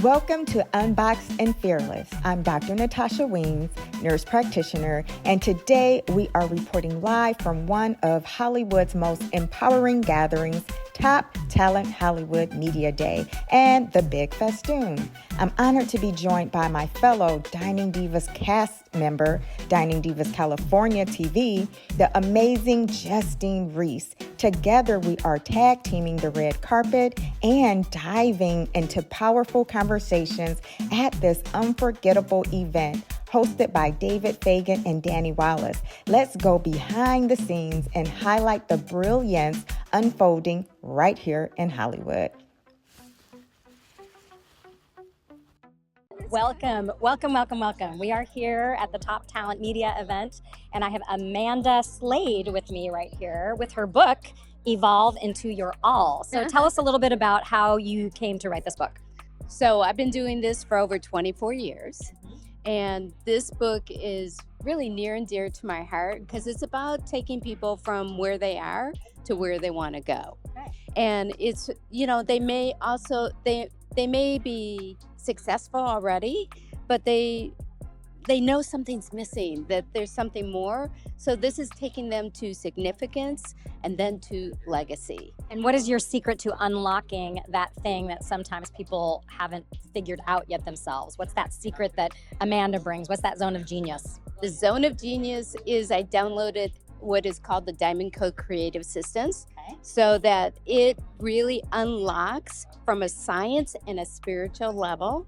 Welcome to Unboxed and Fearless. I'm Dr. Natasha Weems, nurse practitioner, and today we are reporting live from one of Hollywood's most empowering gatherings, Top Talent Hollywood Media Day, and the Big Festoon. I'm honored to be joined by my fellow Dining Divas cast member, Dining Divas California TV, the amazing Justine Reiss. Together, we are tag teaming the red carpet and diving into powerful conversations at this unforgettable event hosted by David Fagan and Danny Wallace. Let's go behind the scenes and highlight the brilliance unfolding right here in Hollywood. Welcome. We are here at the Top Talent Media event, and I have Amanda Slade with me right here with her book, Evolve Into Your All. So tell us a little bit about how you came to write this book. So I've been doing this for over 24 years, and this book is really near and dear to my heart because it's about taking people from where they are to where they want to go. Okay. And it's, they may also, they may be successful already, but they know something's missing, that there's something more. So this is taking them to significance and then to legacy. And what is your secret to unlocking that thing that sometimes people haven't figured out yet themselves? What's that secret that Amanda brings? What's that zone of genius? The zone of genius is I downloaded what is called the Diamond Code Creative Systems, so that it really unlocks from a science and a spiritual level,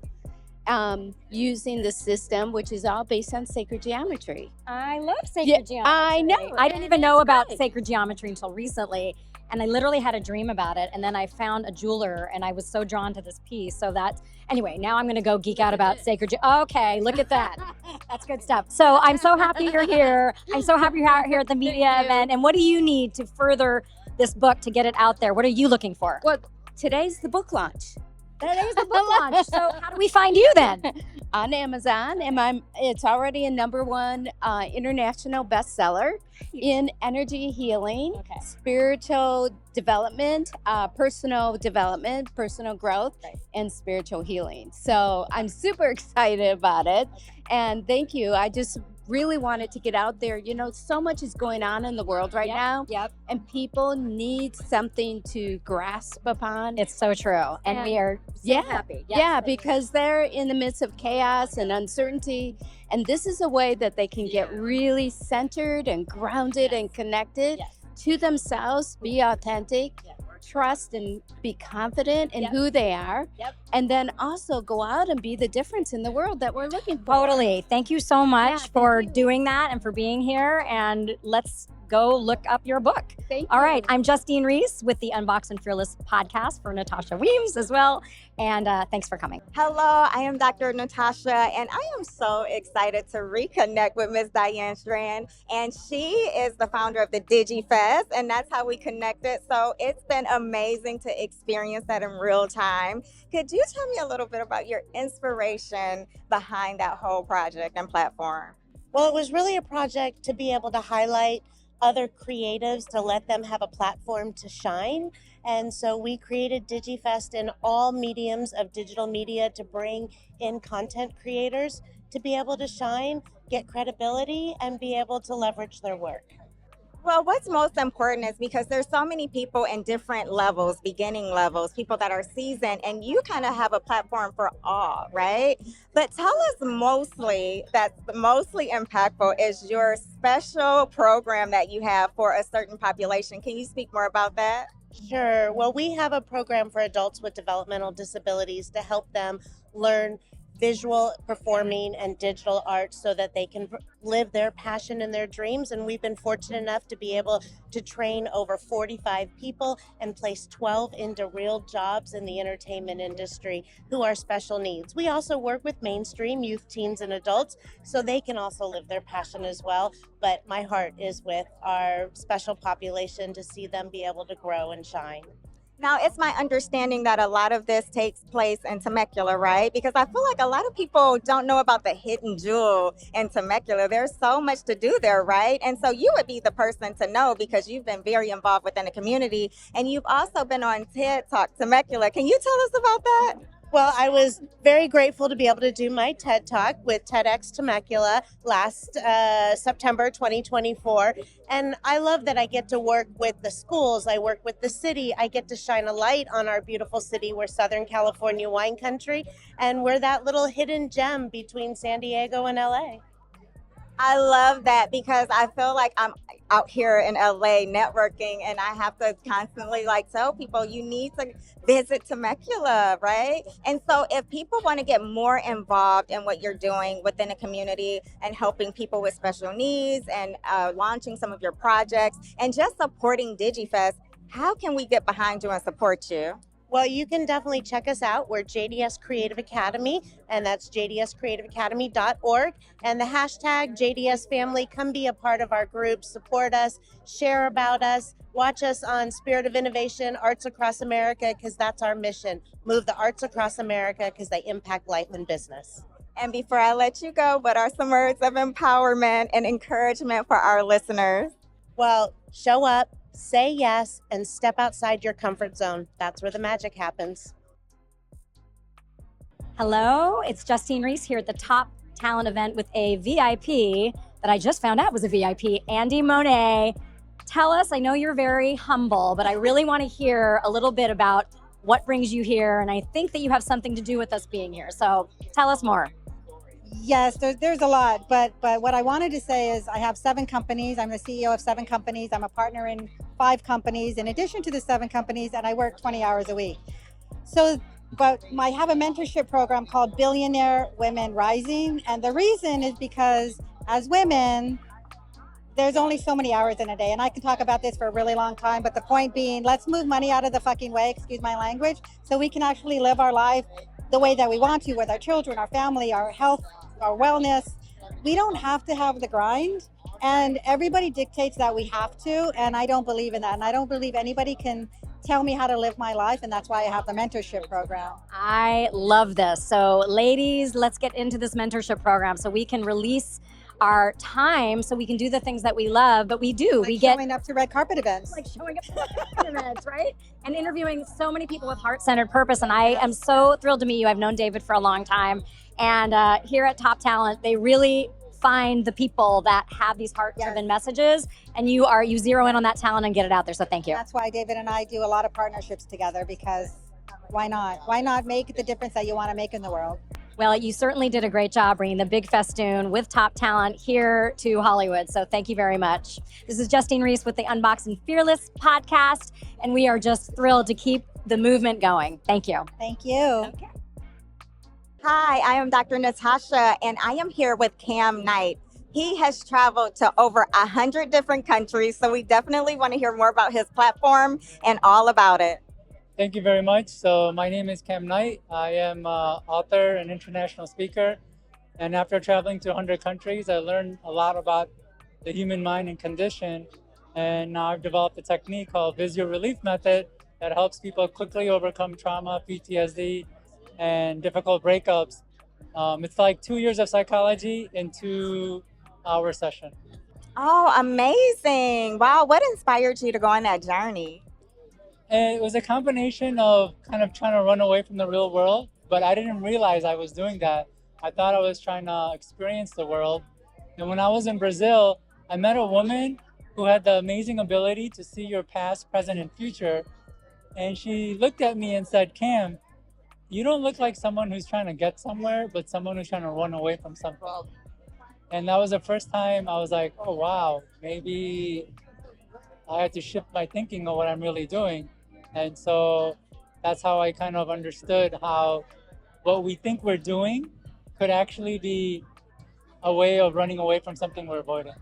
using the system, which is all based on sacred geometry. I love sacred geometry. I know. I didn't even know about sacred geometry until recently, and I literally had a dream about it, and then I found a jeweler, and I was so drawn to this piece. So that, anyway, now I'm going to go geek out about sacred Okay, look at that. That's good stuff. So I'm so happy you're here. I'm so happy you're out here at the media event. And what do you need to further this book to get it out there? What are you looking for? Well, today's the book launch. Today's the book launch. So how do we find you then? On Amazon, and it's already a #1 international bestseller in energy healing, spiritual development, personal development, personal growth, and spiritual healing. So I'm super excited about it, and thank you. I just really wanted to get out there. So much is going on in the world right now, and people need something to grasp upon. It's so true, and we are so happy. Because they're in the midst of chaos and uncertainty, and this is a way that they can get really centered and grounded and connected to themselves, be authentic, trust and be confident in who they are, and then also go out and be the difference in the world that we're looking for. Totally. Thank you so much for doing that and for being here, and let's go look up your book. Thank you. All right. I'm Justine Reiss with the Unboxed and Fearless Podcast for Natasha Weems as well. And thanks for coming. Hello, I am Dr. Natasha, and I am so excited to reconnect with Ms. Diane Strand. And she is the founder of the DigiFest, and that's how we connected. So it's been amazing to experience that in real time. Could you tell me a little bit about your inspiration behind that whole project and platform? Well, it was really a project to be able to highlight other creatives, to let them have a platform to shine. And so we created DigiFest in all mediums of digital media to bring in content creators to be able to shine, get credibility, and be able to leverage their work. Well, what's most important is because there's so many people in different levels, beginning levels, people that are seasoned, and you kind of have a platform for all, right? But tell us that's mostly impactful is your special program that you have for a certain population. Can you speak more about that? Sure. Well, we have a program for adults with developmental disabilities to help them learn visual, performing, and digital art so that they can live their passion and their dreams. And we've been fortunate enough to be able to train over 45 people and place 12 into real jobs in the entertainment industry who are special needs. We also work with mainstream youth, teens, and adults so they can also live their passion as well. But my heart is with our special population to see them be able to grow and shine. Now, it's my understanding that a lot of this takes place in Temecula, right? Because I feel like a lot of people don't know about the hidden jewel in Temecula. There's so much to do there, right? And so you would be the person to know because you've been very involved within the community, and you've also been on TED Talk Temecula. Can you tell us about that? Well, I was very grateful to be able to do my TED Talk with TEDx Temecula last September 2024. And I love that I get to work with the schools. I work with the city. I get to shine a light on our beautiful city. We're Southern California wine country, and we're that little hidden gem between San Diego and LA. I love that because I feel like I'm out here in LA networking and I have to constantly tell people you need to visit Temecula, right? And so if people want to get more involved in what you're doing within the community and helping people with special needs and launching some of your projects and just supporting DigiFest, how can we get behind you and support you? Well, you can definitely check us out. We're JDS Creative Academy, and that's jdscreativeacademy.org. And the hashtag JDS Family. Come be a part of our group, support us, share about us, watch us on Spirit of Innovation, Arts Across America, because that's our mission. Move the arts across America because they impact life and business. And before I let you go, what are some words of empowerment and encouragement for our listeners? Well, show up. Say yes and step outside your comfort zone. That's where the magic happens. Hello, it's Justine Reiss here at the Top Talent event with a VIP that I just found out was a VIP, Andy Monet. Tell us, I know you're very humble, but I really want to hear a little bit about what brings you here. And I think that you have something to do with us being here. So tell us more. Yes, there's a lot, but what I wanted to say is I have 7 companies. I'm the CEO of 7 companies. I'm a partner in 5 companies in addition to the 7 companies, and I work 20 hours a week. So, but I have a mentorship program called Billionaire Women Rising, and the reason is because as women, there's only so many hours in a day, and I can talk about this for a really long time, but the point being, let's move money out of the fucking way, excuse my language, so we can actually live our life the way that we want to with our children, our family, our health, our wellness. We don't have to have the grind, and everybody dictates that we have to, and I don't believe in that, and I don't believe anybody can tell me how to live my life, and that's why I have the mentorship program. I love this. So ladies, let's get into this mentorship program so we can release our time so we can do the things that we love, but we do. Like we get showing up to red carpet events. like showing up to red carpet events, right? And interviewing so many people with heart-centered purpose. And I am so thrilled to meet you. I've known David for a long time. And here at Top Talent, they really find the people that have these heart-driven messages, and you zero in on that talent and get it out there. So thank you. That's why David and I do a lot of partnerships together, because why not? Why not make the difference that you want to make in the world? Well, you certainly did a great job bringing the big Festoon with Top Talent here to Hollywood. So thank you very much. This is Justine Reiss with the Unboxed and Fearless Podcast, and we are just thrilled to keep the movement going. Thank you. Thank you. Okay. Hi, I am Dr. Natasha, and I am here with Cam Knight. He has traveled to over 100 different countries, so we definitely want to hear more about his platform and all about it. Thank you very much. So my name is Cam Knight. I am an author and international speaker. And after traveling to 100 countries, I learned a lot about the human mind and condition. And now I've developed a technique called Visio Relief Method that helps people quickly overcome trauma, PTSD, and difficult breakups. It's like 2 years of psychology in 2-hour session. Oh, amazing. Wow, what inspired you to go on that journey? And it was a combination of kind of trying to run away from the real world, but I didn't realize I was doing that. I thought I was trying to experience the world. And when I was in Brazil, I met a woman who had the amazing ability to see your past, present, and future. And she looked at me and said, Cam, you don't look like someone who's trying to get somewhere, but someone who's trying to run away from something. And that was the first time I was like, oh, wow, maybe I had to shift my thinking of what I'm really doing. And so that's how I kind of understood how what we think we're doing could actually be a way of running away from something we're avoiding.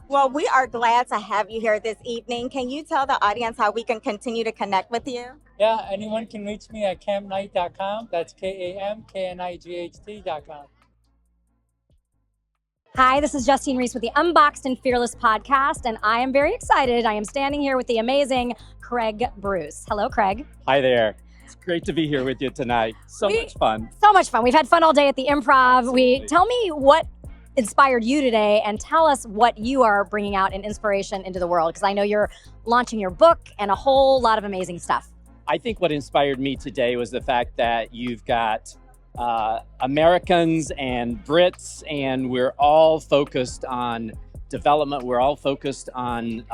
Well, we are glad to have you here this evening. Can you tell the audience how we can continue to connect with you? Yeah, anyone can reach me at camknight.com. That's KAMKNIGHT.com. Hi, this is Justine Reiss with the Unboxed and Fearless Podcast, and I am very excited. I am standing here with the amazing Craig Bruce. Hello, Craig. Hi there. It's great to be here with you tonight. Much fun. So much fun. We've had fun all day at the Improv. Tell me what inspired you today, and tell us what you are bringing out in inspiration into the world, because I know you're launching your book and a whole lot of amazing stuff. I think what inspired me today was the fact that you've got Americans and Brits, and we're all focused on development. We're all focused on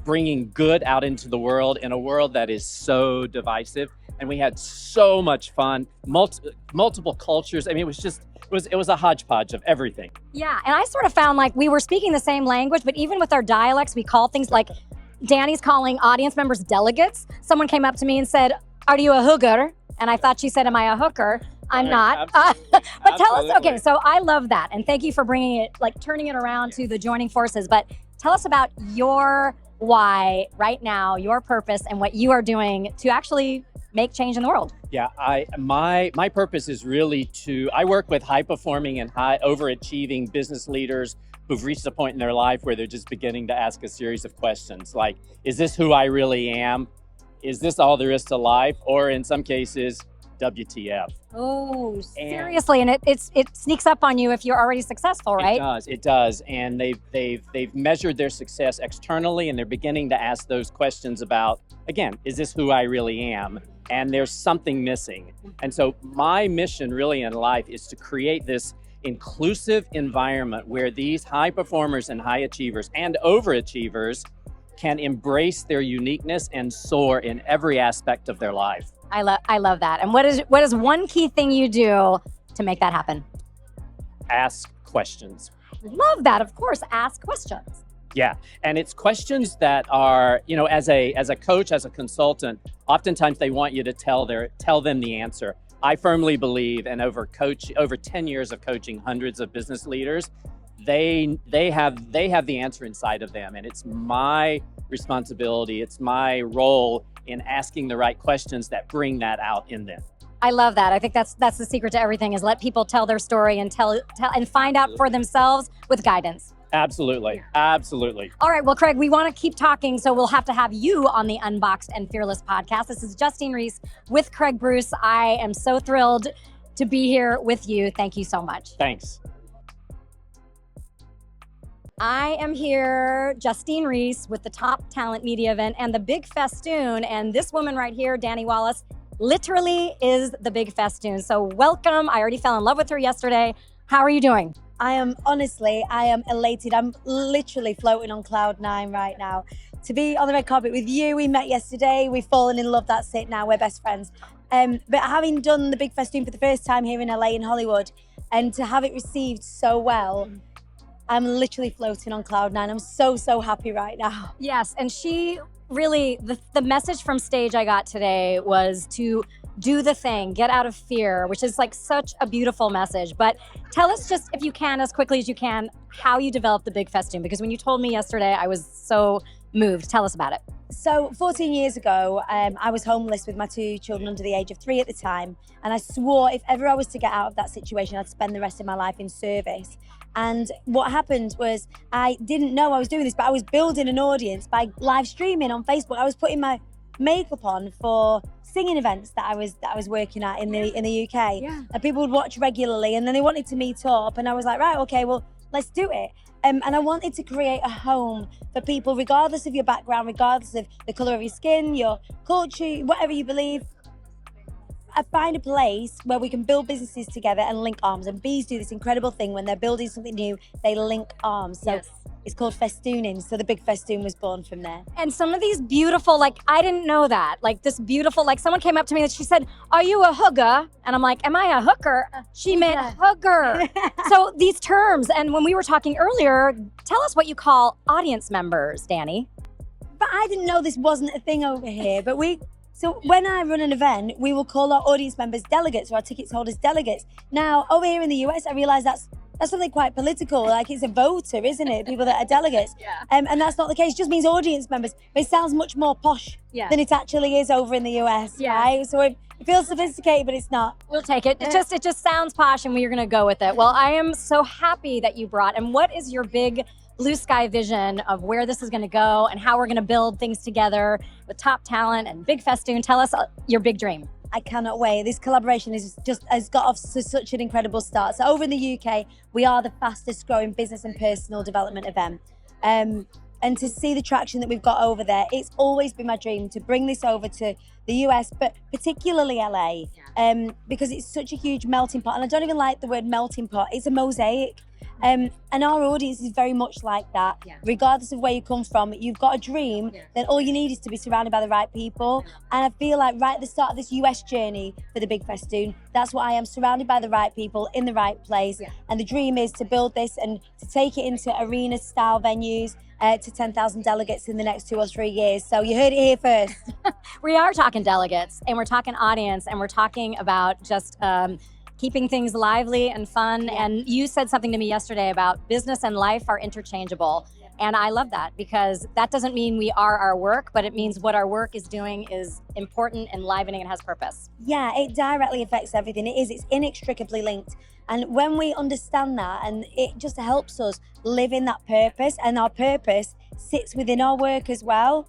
bringing good out into the world in a world that is so divisive. And we had so much fun, multiple cultures. I mean, it was a hodgepodge of everything. Yeah, and I sort of found like we were speaking the same language, but even with our dialects, we call things like Danny's calling audience members delegates. Someone came up to me and said, "Are you a hooker?" And I thought she said, "Am I a hooker?" I'm not. But tell us, okay, so I love that. And thank you for bringing it, like turning it around to the joining forces. But tell us about your why right now, your purpose, and what you are doing to actually make change in the world. Yeah, my purpose is really I work with high performing and high overachieving business leaders who've reached a point in their life where they're just beginning to ask a series of questions like, is this who I really am? Is this all there is to life? Or in some cases, WTF? Oh, seriously, and it sneaks up on you if you're already successful, right? It does, and they've measured their success externally, and they're beginning to ask those questions about, again, is this who I really am? And there's something missing. And so my mission really in life is to create this inclusive environment where these high performers and high achievers and overachievers can embrace their uniqueness and soar in every aspect of their life. I love that. And what is one key thing you do to make that happen? Ask questions. Love that. Of course, ask questions. Yeah, and it's questions that are, as a coach, as a consultant, oftentimes they want you to tell them the answer. I firmly believe, and over 10 years of coaching hundreds of business leaders, they have the answer inside of them, and it's my responsibility, it's my role in asking the right questions that bring that out in them. I love that. I think that's the secret to everything, is let people tell their story and tell and find out for themselves with guidance. Absolutely. Absolutely. All right. Well, Craig, we want to keep talking, so we'll have to have you on the Unboxed and Fearless podcast. This is Justine Reiss with Craig Bruce. I am so thrilled to be here with you. Thank you so much. Thanks. I am here, Justine Reiss, with the Top Talent Media event and the Big Festoon. And this woman right here, Danny Wallace, literally is the Big Festoon. So welcome. I already fell in love with her yesterday. How are you doing? I am elated. I'm literally floating on cloud 9 right now. To be on the red carpet with you, we met yesterday, we've fallen in love, that's it now, we're best friends. But having done the Big Festoon for the first time here in LA in Hollywood, and to have it received so well, I'm literally floating on cloud 9. I'm so happy right now. Yes, and she really, the message from stage I got today was to do the thing, get out of fear, which is like such a beautiful message. But tell us just, if you can, as quickly as you can, how you developed the Big Festoon, because when you told me yesterday, I was so moved. Tell us about it. So 14 years ago, I was homeless with my 2 children under the age of 3 at the time. And I swore if ever I was to get out of that situation, I'd spend the rest of my life in service. And what happened was, I didn't know I was doing this, but I was building an audience by live streaming on Facebook. I was putting my makeup on for singing events that I was working at in the UK. Yeah. And people would watch regularly, and then they wanted to meet up, and I was like, right, okay, well, let's do it. And I wanted to create a home for people, regardless of your background, regardless of the color of your skin, your culture, whatever you believe. I find a place where we can build businesses together and link arms. And bees do this incredible thing when they're building something new, they link arms. So yes. It's called festooning. So the Big Festoon was born from there. And some of these beautiful, like, I didn't know that. Like this beautiful, like someone came up to me and she said, "Are you a hooker?" And I'm like, "Am I a hooker?" She meant hooker. So these terms, and when we were talking earlier, tell us what you call audience members, Danny. But I didn't know this wasn't a thing over here. So when I run an event, we will call our audience members delegates, or our tickets holders delegates. Now, over here in the US, I realize that's something quite political. Like, it's a voter, isn't it? People that are delegates. Yeah. And that's not the case. It just means audience members. But it sounds much more posh than it actually is over in the US, right? So it feels sophisticated, but it's not. We'll take it. It just sounds posh, and we're going to go with it. Well, I am so happy that you brought. And what is your big blue sky vision of where this is going to go and how we're going to build things together with Top Talent and Big Festoon? Tell us your big dream. I cannot wait. This collaboration has got off to such an incredible start. So over in the UK, we are the fastest growing business and personal development event. and to see the traction that we've got over there. It's always been my dream to bring this over to the US, but particularly LA, because it's such a huge melting pot. And I don't even like the word melting pot. It's a mosaic. And our audience is very much like that. Regardless of where you come from, you've got a dream, then all you need is to be surrounded by the right people. And I feel like right at the start of this US journey for the Big Festoon, that's what I am, surrounded by the right people in the right place. And the dream is to build this and to take it into arena style venues, to 10,000 delegates in the next 2 or 3 years. So you heard it here first. We are talking delegates, and we're talking audience, and we're talking about just keeping things lively and fun. And you said something to me yesterday about business and life are interchangeable. And I love that, because that doesn't mean we are our work, but it means what our work is doing is important, enlivening, and has purpose. Yeah, it directly affects everything. It's inextricably linked. And when we understand that, and it just helps us live in that purpose, and our purpose sits within our work as well.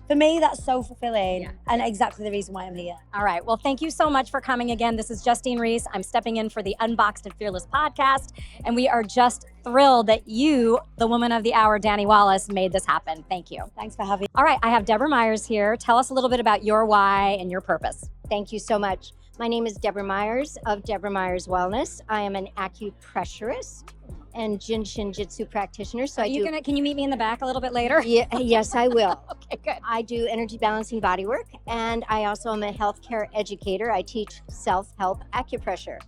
For me, that's so fulfilling, and exactly the reason why I'm here. All right. Well, thank you so much for coming again. This is Justine Reiss. I'm stepping in for the Unboxed and Fearless podcast, and we are just thrilled that you, the woman of the hour, Danny Wallace, made this happen. Thank you. Thanks for having me. All right. I have Deborah Myers here. Tell us a little bit about your why and your purpose. Thank you so much. My name is Deborah Myers of Deborah Myers Wellness. I am an acupressurist and Jinshin Jitsu practitioner. So Can you meet me in the back a little bit later? Yes, I will. Okay, good. I do energy balancing body work, and I also am a healthcare educator. I teach self-help acupressure.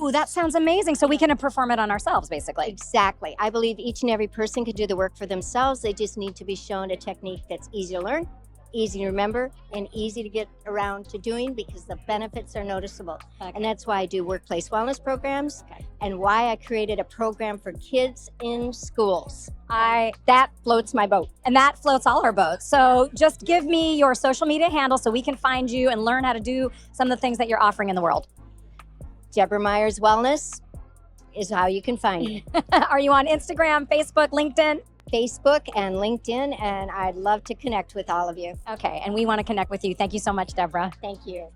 Ooh, that sounds amazing. So we can perform it on ourselves, basically. Exactly. I believe each and every person can do the work for themselves. They just need to be shown a technique that's easy to learn, easy to remember, and easy to get around to doing, because the benefits are noticeable. Okay. And that's why I do workplace wellness programs, and why I created a program for kids in schools. That floats my boat, and that floats all our boats. So just give me your social media handle so we can find you and learn how to do some of the things that you're offering in the world. Deborah Myers Wellness is how you can find me. Are you on Instagram, Facebook, LinkedIn? Facebook and LinkedIn, and I'd love to connect with all of you. Okay, and we want to connect with you. Thank you so much, Deborah. Thank you.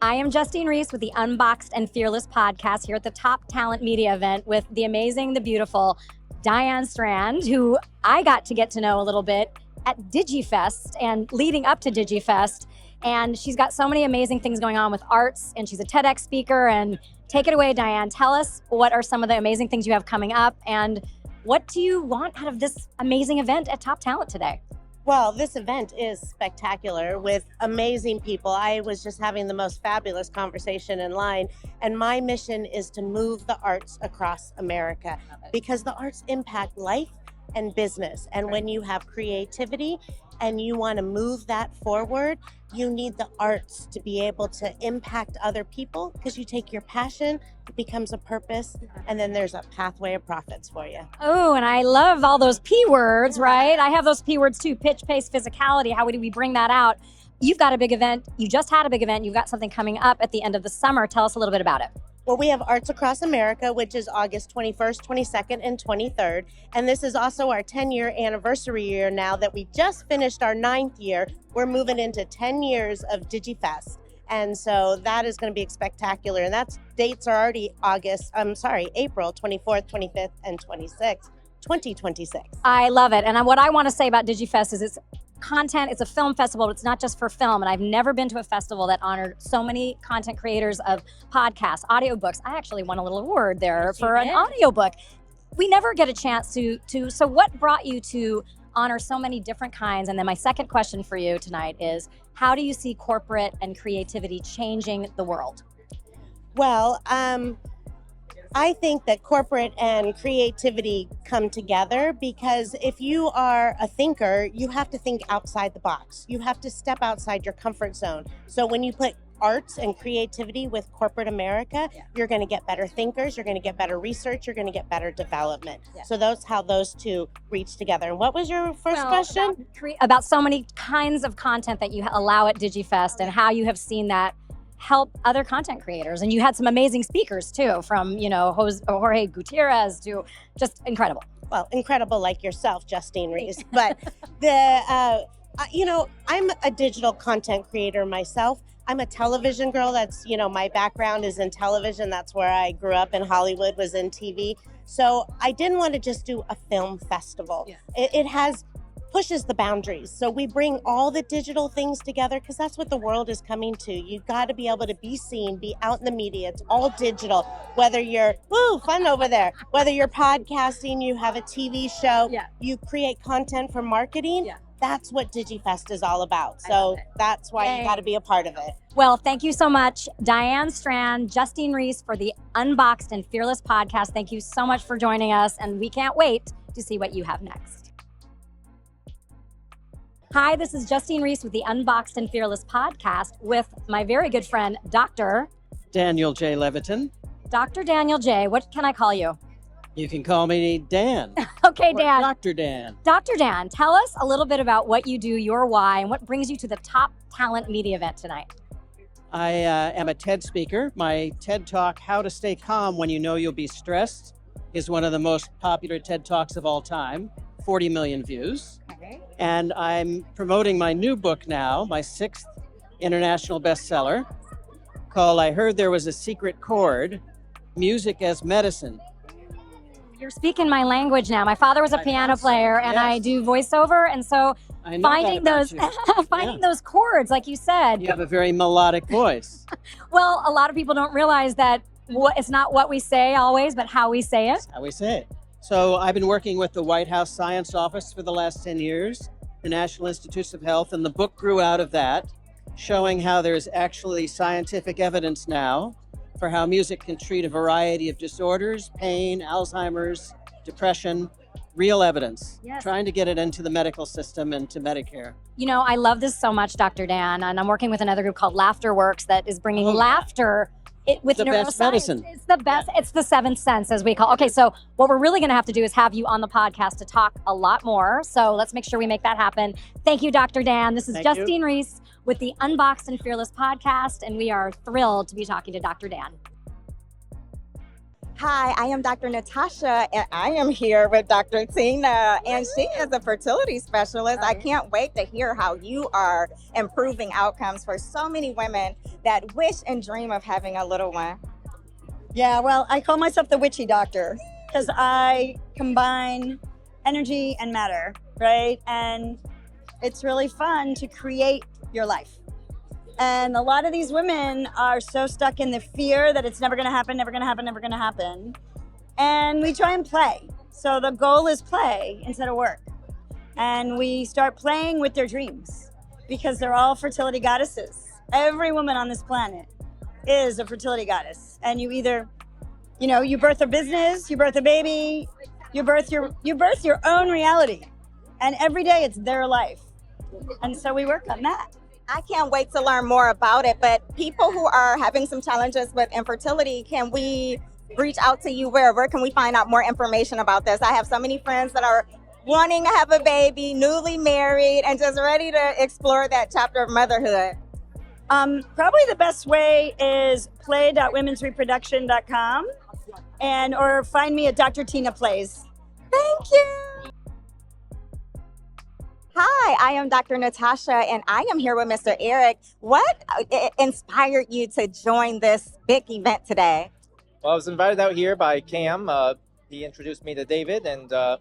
I am Justine Reiss with the Unboxed and Fearless Podcast here at the Top Talent Media event with the amazing, the beautiful Diane Strand, who I got to get to know a little bit at DigiFest and leading up to DigiFest. And she's got so many amazing things going on with arts, and she's a TEDx speaker. And take it away, Diane. Tell us what are some of the amazing things you have coming up, and what do you want out of this amazing event at Top Talent today? Well, this event is spectacular with amazing people. I was just having the most fabulous conversation in line, and my mission is to move the arts across America, because the arts impact life and business. And when you have creativity and you want to move that forward, you need the arts to be able to impact other people, because you take your passion, it becomes a purpose, and then there's a pathway of profits for you. Oh, and I love all those P words, right? I have those P words too: pitch, pace, physicality. How do we bring that out? You've got a big event. You just had a big event. You've got something coming up at the end of the summer. Tell us a little bit about it. Well, we have Arts Across America, which is August 21st, 22nd, and 23rd. And this is also our 10-year anniversary year now that we just finished our 9th year. We're moving into 10 years of DigiFest. And so that is going to be spectacular. And that's dates are already April 24th, 25th, and 26th, 2026. I love it. And what I want to say about DigiFest is it's content. It's a film festival, but it's not just for film. And I've never been to a festival that honored so many content creators of podcasts, audiobooks. I actually won a little award there for an audiobook. We never get a chance to. So what brought you to honor so many different kinds? And then my second question for you tonight is, how do you see corporate and creativity changing the world? Well, I think that corporate and creativity come together, because if you are a thinker, you have to think outside the box. You have to step outside your comfort zone. So when you put arts and creativity with corporate America, you're going to get better thinkers, you're going to get better research, you're going to get better development. So that's how those two reach together. And what was your first question? About so many kinds of content that you allow at DigiFest, and how you have seen that help other content creators. And you had some amazing speakers too, from, Jorge Gutierrez to just incredible. Well, incredible like yourself, Justine Reiss. But I'm a digital content creator myself. I'm a television girl. That's, my background is in television. That's where I grew up in Hollywood, was in TV. So I didn't want to just do a film festival. Yeah. It pushes the boundaries. So we bring all the digital things together because that's what the world is coming to. You got to be able to be seen, be out in the media. It's all digital. Whether you're, fun over there. Whether you're podcasting, you have a TV show, you create content for marketing. Yeah. That's what DigiFest is all about. So that's why you got to be a part of it. Well, thank you so much, Diane Strand, Justine Reiss, for the Unboxed and Fearless podcast. Thank you so much for joining us, and we can't wait to see what you have next. Hi, this is Justine Reiss with the Unboxed and Fearless podcast with my very good friend, Dr. Daniel J. Leviton. Dr. Daniel J. What can I call you? You can call me Dan. Okay, Dan. Dr. Dan. Dr. Dan, tell us a little bit about what you do, your why, and what brings you to the Top Talent Media event tonight. I am a TED speaker. My TED Talk, How to Stay Calm When You Know You'll Be Stressed, is one of the most popular TED Talks of all time, 40 million views. Okay. And I'm promoting my new book now, my 6th international bestseller, called I Heard There Was a Secret Chord, Music as Medicine. You're speaking my language now. My father was a piano player, and I do voiceover, and so finding those chords, like you said. You have a very melodic voice. Well, a lot of people don't realize that it's not what we say always, but how we say it. How we say it. So I've been working with the White House Science Office for the last 10 years, the National Institutes of Health, and the book grew out of that, showing how there's actually scientific evidence now for how music can treat a variety of disorders, pain, Alzheimer's, depression, real evidence. Yes. Trying to get it into the medical system and to Medicare. I love this so much, Dr. Dan, and I'm working with another group called Laughter Works that is bringing laughter with the neuroscience. Best medicine. It's the best. Yeah. It's the seventh sense, as we call. Okay, so what we're really going to have to do is have you on the podcast to talk a lot more. So let's make sure we make that happen. Thank you, Dr. Dan. This is Justine Reiss with the Unboxed and Fearless podcast, and we are thrilled to be talking to Dr. Dan. Hi, I am Dr. Natasha, and I am here with Dr. Tina, and she is a fertility specialist. I can't wait to hear how you are improving outcomes for so many women that wish and dream of having a little one. Yeah, well, I call myself the witchy doctor because I combine energy and matter, right? And it's really fun to create your life. And a lot of these women are so stuck in the fear that it's never going to happen, never going to happen, never going to happen. And we try and play. So the goal is play instead of work. And we start playing with their dreams because they're all fertility goddesses. Every woman on this planet is a fertility goddess. And you either, you birth a business, you birth a baby, you birth your own reality. And every day it's their life. And so we work on that. I can't wait to learn more about it, but people who are having some challenges with infertility, can we reach out to you? Where can we find out more information about this? I have so many friends that are wanting to have a baby, newly married, and just ready to explore that chapter of motherhood. Probably the best way is play.womensreproduction.com or find me at Dr. Tina Plays. Thank you. Hi, I am Dr. Natasha, and I am here with Mr. Eric. What inspired you to join this big event today? Well, I was invited out here by Cam. He introduced me to David, and I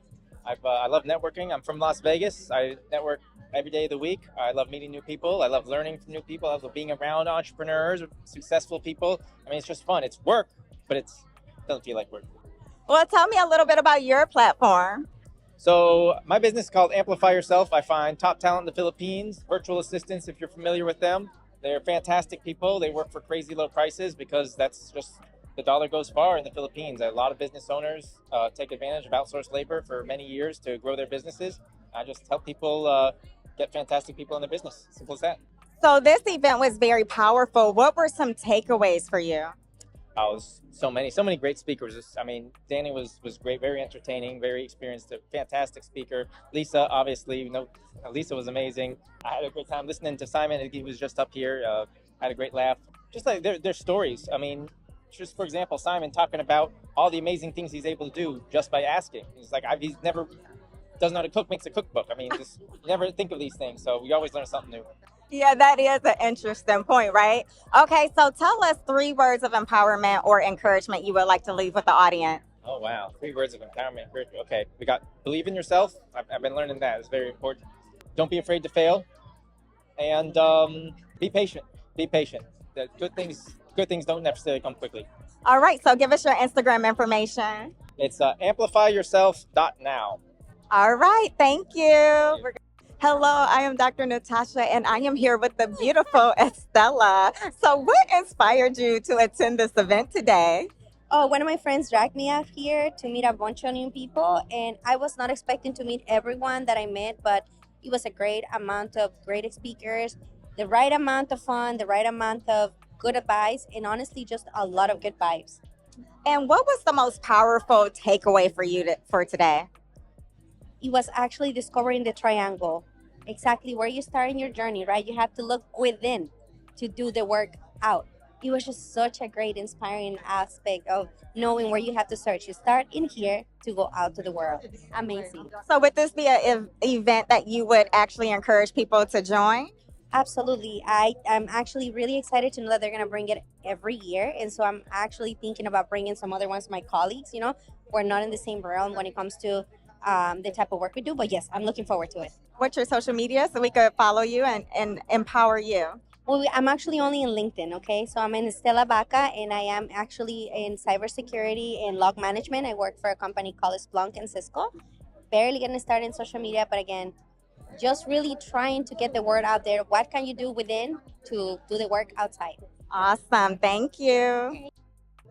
love networking. I'm from Las Vegas. I network every day of the week. I love meeting new people. I love learning from new people. I love being around entrepreneurs, successful people. I mean, it's just fun. It's work, but it doesn't feel like work. Well, tell me a little bit about your platform. So my business is called Amplify Yourself. I find top talent in the Philippines, virtual assistants, if you're familiar with them. They're fantastic people. They work for crazy low prices because that's just, the dollar goes far in the Philippines. A lot of business owners take advantage of outsourced labor for many years to grow their businesses. I just help people get fantastic people in their business. Simple as that. So this event was very powerful. What were some takeaways for you? So many great speakers. I mean, Danny was great, very entertaining, very experienced, a fantastic speaker. Lisa, obviously, Lisa was amazing. I had a great time listening to Simon. He was just up here. I had a great laugh. Just like their stories. I mean, just for example, Simon talking about all the amazing things he's able to do just by asking. He's like, he's never doesn't know how to cook, makes a cookbook. I mean, just never think of these things. So we always learn something new. Yeah, that is an interesting point, right? Okay, so tell us 3 words of empowerment or encouragement you would like to leave with the audience. Oh, wow. 3 words of empowerment. Okay, we got believe in yourself. I've been learning that. It's very important. Don't be afraid to fail. And be patient. Be patient. The good things don't necessarily come quickly. All right, so give us your Instagram information. It's amplifyyourself.now. All right, thank you. Hello, I am Dr. Natasha, and I am here with the beautiful Estella. So what inspired you to attend this event today? Oh, one of my friends dragged me out here to meet a bunch of new people, and I was not expecting to meet everyone that I met, but it was a great amount of great speakers, the right amount of fun, the right amount of good advice, and honestly, just a lot of good vibes. And what was the most powerful takeaway for you for today? It was actually discovering the triangle, exactly where you start in your journey, right? You have to look within to do the work out. It was just such a great, inspiring aspect of knowing where you have to search. You start in here to go out to the world. Amazing. So would this be an event that you would actually encourage people to join? Absolutely. I'm actually really excited to know that they're going to bring it every year. And so I'm actually thinking about bringing some other ones, my colleagues, we're not in the same realm when it comes to the type of work we do. But yes, I'm looking forward to it. What's your social media so we could follow you and empower you? Well, I'm actually only in LinkedIn, okay? So I'm in Estela Baca, and I am actually in cybersecurity and log management. I work for a company called Splunk and Cisco. Barely getting started in social media, but again, just really trying to get the word out there. What can you do within to do the work outside? Awesome. Thank you.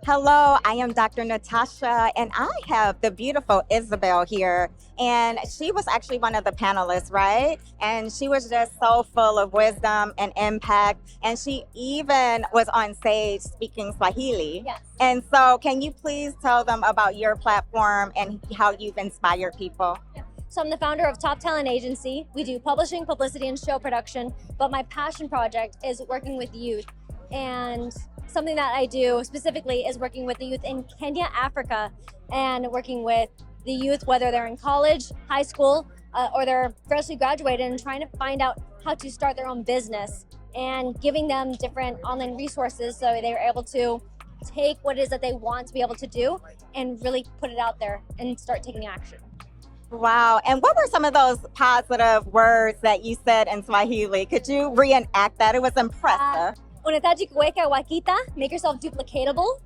Hello, I am Dr. Natasha, and I have the beautiful Isabel here. And she was actually one of the panelists, right? And she was just so full of wisdom and impact. And she even was on stage speaking Swahili. Yes. And so can you please tell them about your platform and how you've inspired people? So I'm the founder of Top Talent Agency. We do publishing, publicity, and show production. But my passion project is working with youth. And something that I do specifically is working with the youth in Kenya, Africa, and working with the youth, whether they're in college, high school, or they're freshly graduated, and trying to find out how to start their own business and giving them different online resources so they're able to take what it is that they want to be able to do and really put it out there and start taking action. Wow. And what were some of those positive words that you said in Swahili? Could you reenact that? It was impressive. Unahitaji kuweka wakita, make yourself duplicatable.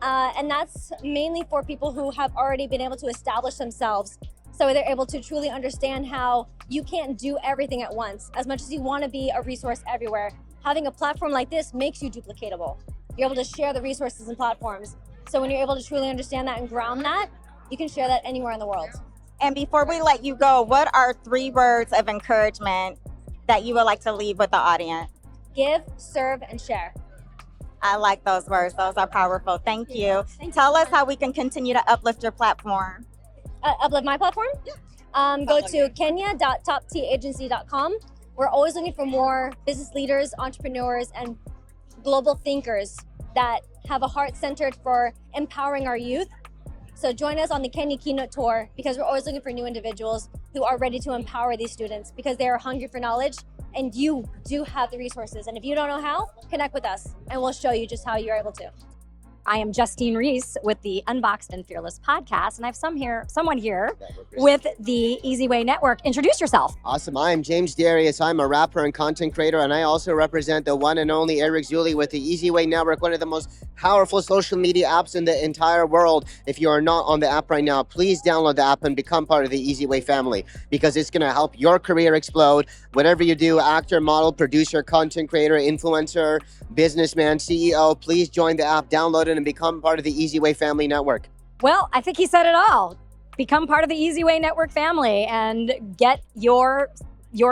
And that's mainly for people who have already been able to establish themselves. So they're able to truly understand how you can't do everything at once. As much as you want to be a resource everywhere, having a platform like this makes you duplicatable. You're able to share the resources and platforms. So when you're able to truly understand that and ground that, you can share that anywhere in the world. And before we let you go, what are 3 words of encouragement that you would like to leave with the audience? Give, serve, and share. I like those words. Those are powerful. Thank you. Tell us how we can continue to uplift your platform. Uplift my platform? Yeah. Go to kenya.toptagency.com. We're always looking for more business leaders, entrepreneurs, and global thinkers that have a heart centered for empowering our youth. So join us on the Kenya Keynote Tour, because we're always looking for new individuals who are ready to empower these students because they are hungry for knowledge, and you do have the resources. And if you don't know how, connect with us and we'll show you just how you're able to. I am Justine Reiss with the Unboxed and Fearless Podcast, and I have someone here with the Easy Way Network. Introduce yourself. Awesome. I'm James Darius. I'm a rapper and content creator, and I also represent the one and only Eric Zuli with the Easy Way Network, one of the most powerful social media apps in the entire world. If you are not on the app right now, please download the app and become part of the Easy Way family, because it's going to help your career explode. Whatever you do, actor, model, producer, content creator, influencer, businessman, CEO, please join the app, download it, and become part of the Easy Way family network. Well, I think he said it all. Become part of the Easy Way Network family and get your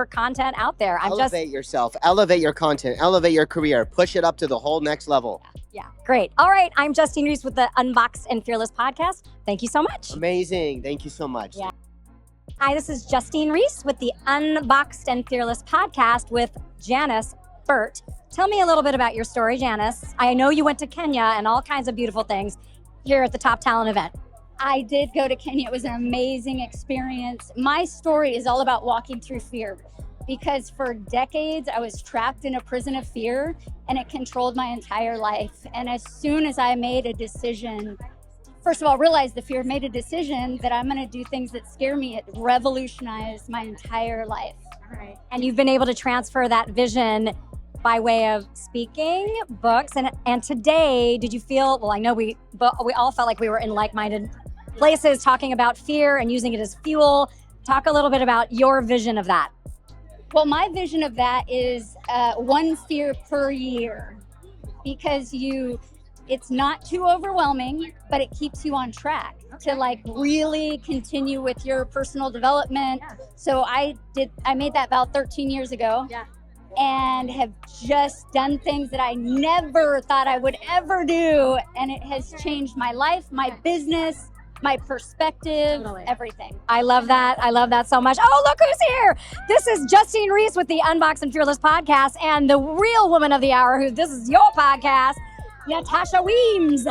content out there. Elevate yourself, elevate your content, elevate your career, push it up to the whole next level. Yeah, great. All right, I'm Justine Reiss with the Unboxed and Fearless Podcast. Thank you so much. Amazing. Thank you so much. Yeah. Hi, this is Justine Reiss with the Unboxed and Fearless Podcast with Janice Burt. Tell me a little bit about your story, Janice. I know you went to Kenya and all kinds of beautiful things here at the Top Talent event. I did go to Kenya. It was an amazing experience. My story is all about walking through fear. because for decades I was trapped in a prison of fear and it controlled my entire life. And as soon as I made a decision, first of all, realized the fear, made a decision that I'm going to do things that scare me, it revolutionized my entire life. All right. And you've been able to transfer that vision by way of speaking, books, and today, did you feel, well, I know we all felt like we were in like-minded places talking about fear and using it as fuel. Talk a little bit about your vision of that. Well, my vision of that is one fear per year, because it's not too overwhelming, but it keeps you on track to like really continue with your personal development. So I made that vow 13 years ago. Yeah. And have just done things that I never thought I would ever do. And it has changed my life, my business, my perspective, everything. I love that. I love that so much. Oh, look who's here. This is Justine Reiss with the Unboxed and Fearless Podcast, and the real woman of the hour, this is your podcast, Natasha Weems.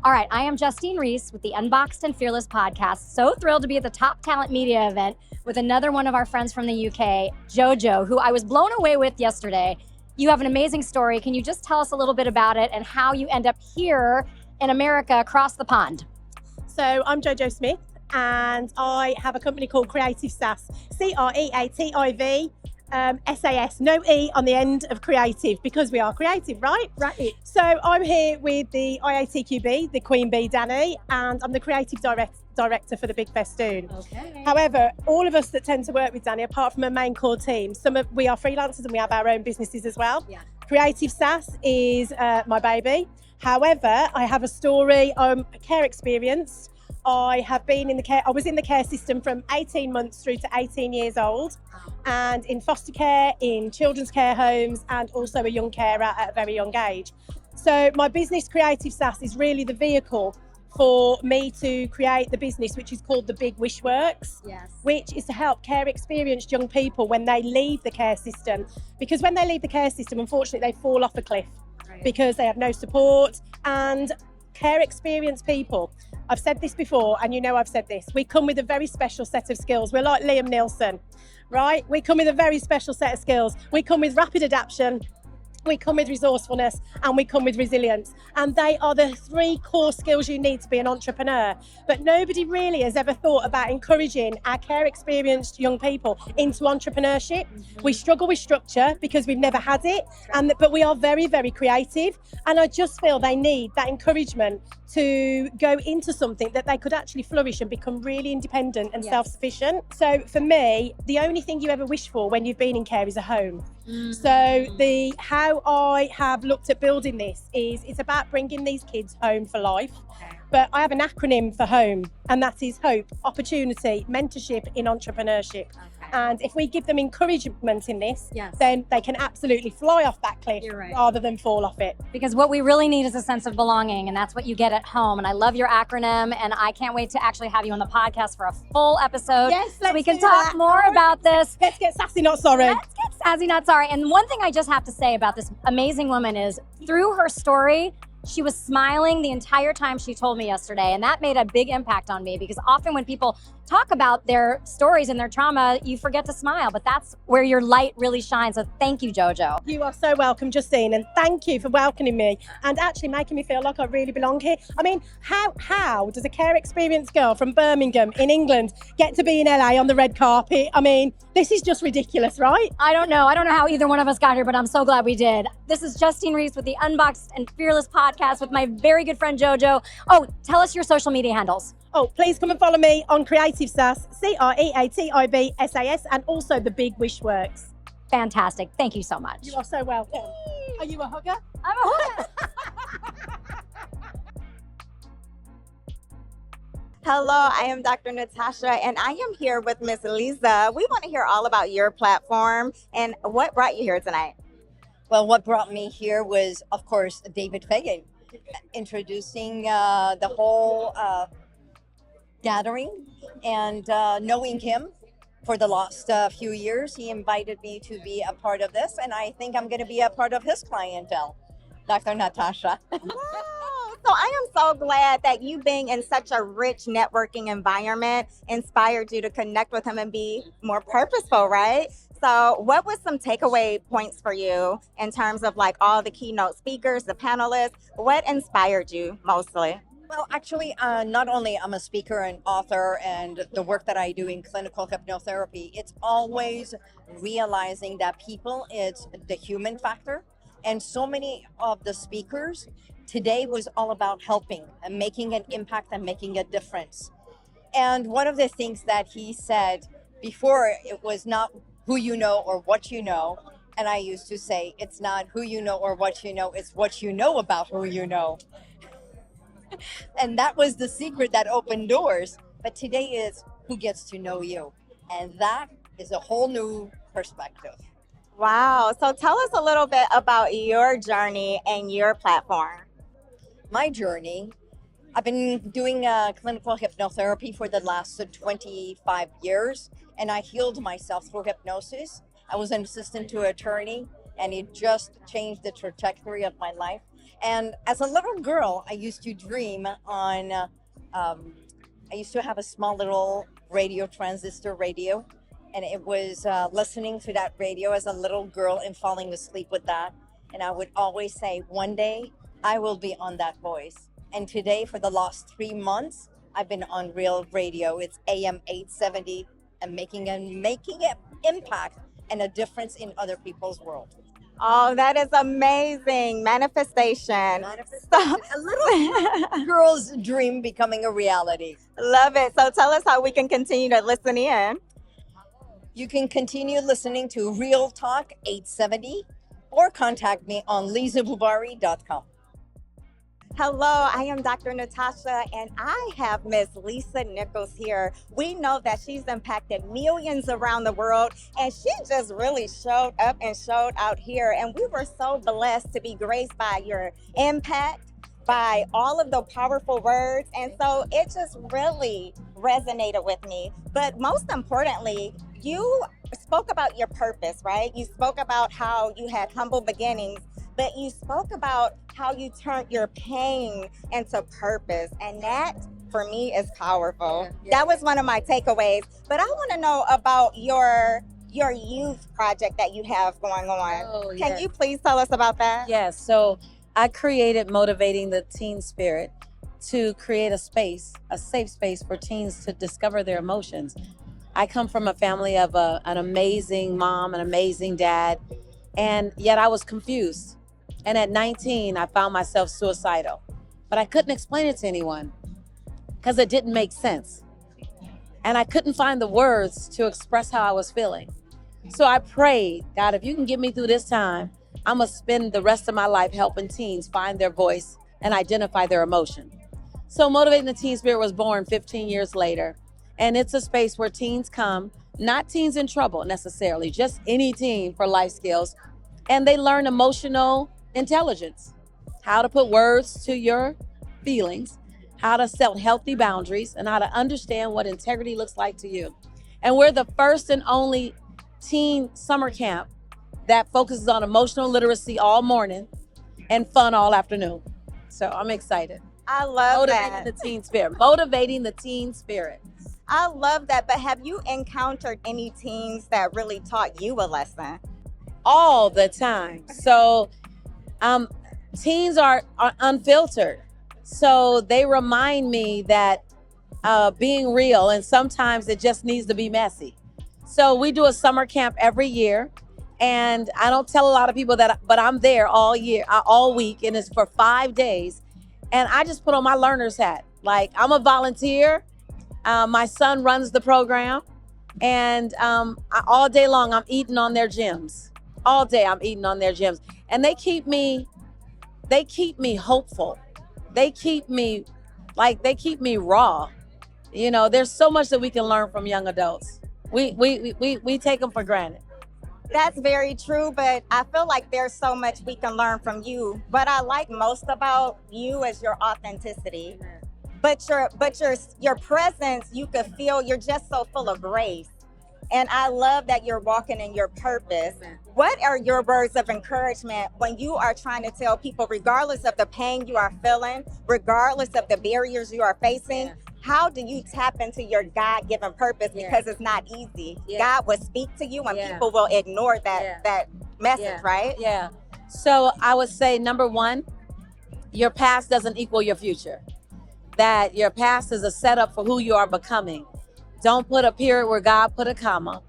All right, I am Justine Reiss with the Unboxed and Fearless Podcast. So thrilled to be at the Top Talent Media event with another one of our friends from the UK, Jojo, who I was blown away with yesterday. You have an amazing story. Can you just tell us a little bit about it and how you end up here in America across the pond? So I'm Jojo Smith, and I have a company called Creative SAS, Creativ, SAS, no E on the end of creative, because we are creative, right? Right. So I'm here with the IATQB, the Queen Bee, Danny, and I'm the creative director for the big Festoon. Okay. However, all of us that tend to work with Danny, apart from a main core team, we are freelancers and we have our own businesses as well. Yeah. Creative SAS is my baby. However, I have a story, care experience. I was in the care system from 18 months through to 18 years old, and in foster care, in children's care homes, and also a young carer at a very young age. So my business, Creative SAS, is really the vehicle for me to create the business, which is called the Big Wish Works, yes, which is to help care experienced young people when they leave the care system. Because when they leave the care system, unfortunately, they fall off a cliff because they have no support. And care experienced people, I've said this before, and you know I've said this, we come with a very special set of skills. We're like Liam Neeson, right? We come with a very special set of skills. We come with rapid adaptation, we come with resourcefulness, and we come with resilience. And they are the three core skills you need to be an entrepreneur. But nobody really has ever thought about encouraging our care experienced young people into entrepreneurship. We struggle with structure because we've never had it, but we are very, very creative. And I just feel they need that encouragement to go into something that they could actually flourish and become really independent and self-sufficient. So for me, the only thing you ever wish for when you've been in care is a home. So how I have looked at building this is it's about bringing these kids home for life. But I have an acronym for HOME, and that is hope, opportunity, mentorship in entrepreneurship. And if we give them encouragement in this, then they can absolutely fly off that cliff rather than fall off it. Because what we really need is a sense of belonging, and that's what you get at home. And I love your acronym, and I can't wait to actually have you on the podcast for a full episode. Yes, so we can talk more about this. Let's get sassy, not sorry. Let's get sassy, not sorry. And one thing I just have to say about this amazing woman is, through her story, she was smiling the entire time she told me yesterday, and that made a big impact on me, because often when people talk about their stories and their trauma, you forget to smile, but that's where your light really shines. So thank you, Jojo. You are so welcome, Justine, and thank you for welcoming me and actually making me feel like I really belong here. I mean, how does a care experienced girl from Birmingham in England get to be in LA on the red carpet? I mean, this is just ridiculous, right? I don't know how either one of us got here, but I'm so glad we did. This is Justine Reiss with the Unboxed and Fearless Podcast with my very good friend Jojo. Oh, tell us your social media handles. Oh, please come and follow me on Creative SAS, Creativ SAS, and also the Big Wish Works. Fantastic. Thank you so much. You are so welcome. Are you a hugger? I'm a hugger. Hello, I am Dr. Natasha, and I am here with Miss Lisa. We want to hear all about your platform and what brought you here tonight. Well, what brought me here was, of course, David Fagan introducing the whole gathering, and knowing him for the last few years, he invited me to be a part of this, and I think I'm going to be a part of his clientele, Dr. Natasha. Wow, So I am so glad that you being in such a rich networking environment inspired you to connect with him and be more purposeful, right? So what was some takeaway points for you in terms of like all the keynote speakers, the panelists? What inspired you mostly? Well, actually, not only I'm a speaker and author and the work that I do in clinical hypnotherapy, it's always realizing that people, it's the human factor. And so many of the speakers today was all about helping and making an impact and making a difference. And one of the things that he said before, it was not who you know or what you know. And I used to say, it's not who you know or what you know, it's what you know about who you know. And that was the secret that opened doors. But today is who gets to know you. And that is a whole new perspective. Wow. So tell us a little bit about your journey and your platform. My journey, I've been doing clinical hypnotherapy for the last 25 years, and I healed myself through hypnosis. I was an assistant to an attorney, and it just changed the trajectory of my life. And as a little girl, I used to dream on, I used to have a small little radio, transistor radio, and it was listening to that radio as a little girl and falling asleep with that. And I would always say, one day I will be on that voice. And today, for the last 3 months, I've been on real radio. It's AM 870 and making an impact and a difference in other people's world. Oh, that is amazing. Manifestation. A little girl's dream becoming a reality. Love it. So tell us how we can continue to listen in. You can continue listening to Real Talk 870 or contact me on lisabubari.com. Hello, I am Dr. Natasha, and I have Miss Lisa Nichols here. We know that she's impacted millions around the world, and she just really showed up and showed out here. And we were so blessed to be graced by your impact, by all of the powerful words. And so it just really resonated with me. But most importantly, you spoke about your purpose, right? You spoke about how you had humble beginnings, but you spoke about how you turned your pain into purpose. And that, for me, is powerful. That was one of my takeaways. But I want to know about your youth project that you have going on. Oh, Can yes. you please tell us about that? Yes. So I created Motivating the Teen Spirit to create a space, a safe space for teens to discover their emotions. I come from a family of an amazing mom, an amazing dad, and yet I was confused. And at 19, I found myself suicidal, but I couldn't explain it to anyone because it didn't make sense. And I couldn't find the words to express how I was feeling. So I prayed, God, if you can get me through this time, I'm gonna spend the rest of my life helping teens find their voice and identify their emotion. So Motivating the Teen Spirit was born 15 years later. And it's a space where teens come, not teens in trouble necessarily, just any teen for life skills. And they learn emotional intelligence, how to put words to your feelings, how to set healthy boundaries, and how to understand what integrity looks like to you. And we're the first and only teen summer camp that focuses on emotional literacy all morning and fun all afternoon. So I'm excited. I love that. Motivating the teen spirit. Motivating the teen spirit. I love that. But have you encountered any teens that really taught you a lesson? All the time. So teens are unfiltered. So they remind me that being real, and sometimes it just needs to be messy. So we do a summer camp every year. And I don't tell a lot of people that, but I'm there all year, all week, and it's for 5 days. And I just put on my learner's hat. Like, I'm a volunteer. My son runs the program. And all day long, I'm eating on their gyms. All day, I'm eating on their gyms. And they keep me hopeful. They keep me raw. You know, there's so much that we can learn from young adults. We take them for granted. That's very true, but I feel like there's so much we can learn from you. What I like most about you is your authenticity. But your presence, you could feel you're just so full of grace. And I love that you're walking in your purpose. What are your words of encouragement when you are trying to tell people, regardless of the pain you are feeling, regardless of the barriers you are facing, how do you tap into your God-given purpose? Because it's not easy. God will speak to you and people will ignore that message, right? Yeah. So I would say, number one, your past doesn't equal your future. That your past is a setup for who you are becoming. Don't put a period where God put a comma.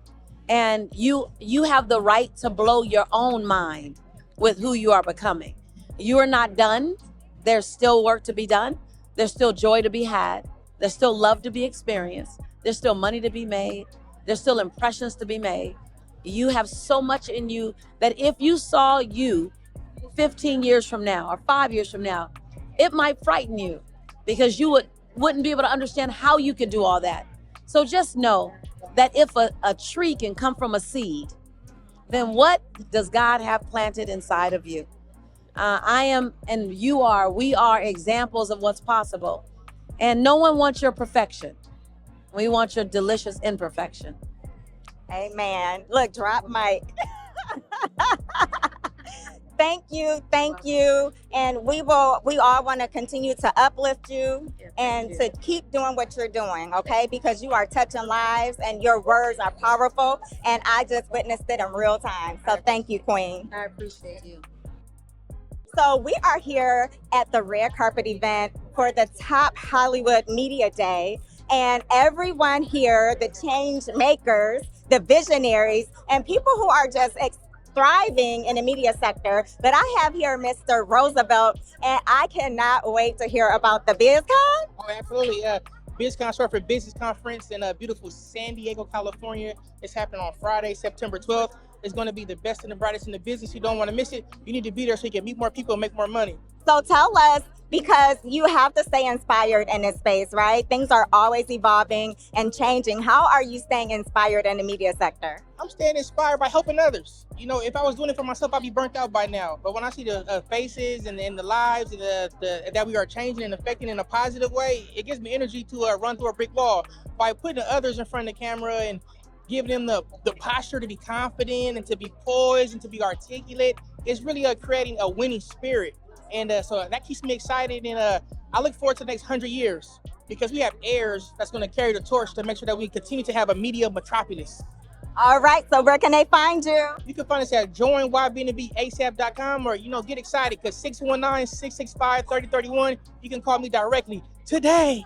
And you have the right to blow your own mind with who you are becoming. You are not done. There's still work to be done. There's still joy to be had. There's still love to be experienced. There's still money to be made. There's still impressions to be made. You have so much in you that if you saw you 15 years from now or 5 years from now, it might frighten you because you wouldn't be able to understand how you could do all that. So just know that if a tree can come from a seed, then what does God have planted inside of you? I am, and you are, we are examples of what's possible. And no one wants your perfection. We want your delicious imperfection. Amen. Look, drop mic. Thank you. And we all want to continue to uplift you and to keep doing what you're doing, okay? Because you are touching lives and your words are powerful. And I just witnessed it in real time. So thank you, Queen. I appreciate you. So we are here at the red carpet event for the Top Hollywood Media Day. And everyone here, the change makers, the visionaries, and people who are just thriving in the media sector. But I have here Mr. Roosevelt, and I cannot wait to hear about the BizCon. Oh, absolutely. BizCon short for Business Conference in beautiful San Diego, California. It's happening on Friday, September 12th. It's going to be the best and the brightest in the business. You don't want to miss it. You need to be there so you can meet more people and make more money. So tell us, because you have to stay inspired in this space, right? Things are always evolving and changing. How are you staying inspired in the media sector? I'm staying inspired by helping others. You know, if I was doing it for myself, I'd be burnt out by now. But when I see the faces and the lives and that we are changing and affecting in a positive way, it gives me energy to run through a brick wall. By putting others in front of the camera and giving them the posture to be confident and to be poised and to be articulate, it's really creating a winning spirit. And so that keeps me excited. And I look forward to the next 100 years because we have heirs that's going to carry the torch to make sure that we continue to have a media metropolis. All right. So where can they find you? You can find us at joinybnbasap.com or, get excited because 619-665-3031. You can call me directly today.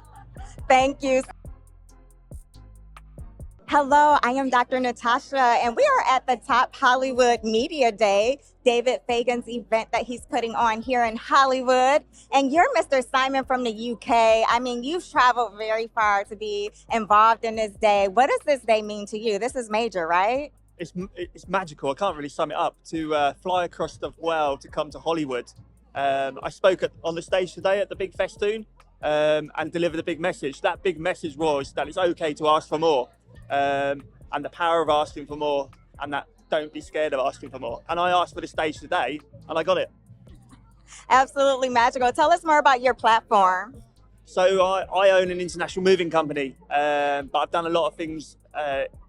Thank you. Hello, I am Dr. Natasha, and we are at the Top Hollywood Media Day, David Fagan's event that he's putting on here in Hollywood. And you're Mr. Simon from the UK. I mean, you've traveled very far to be involved in this day. What does this day mean to you? This is major, right? It's magical. I can't really sum it up. To fly across the world to come to Hollywood. I spoke on the stage today at the big Festoon and delivered a big message. That big message was that it's okay to ask for more. And the power of asking for more, and that don't be scared of asking for more. And I asked for the stage today and I got it. Absolutely magical. Tell us more about your platform. So I own an international moving company, but I've done a lot of things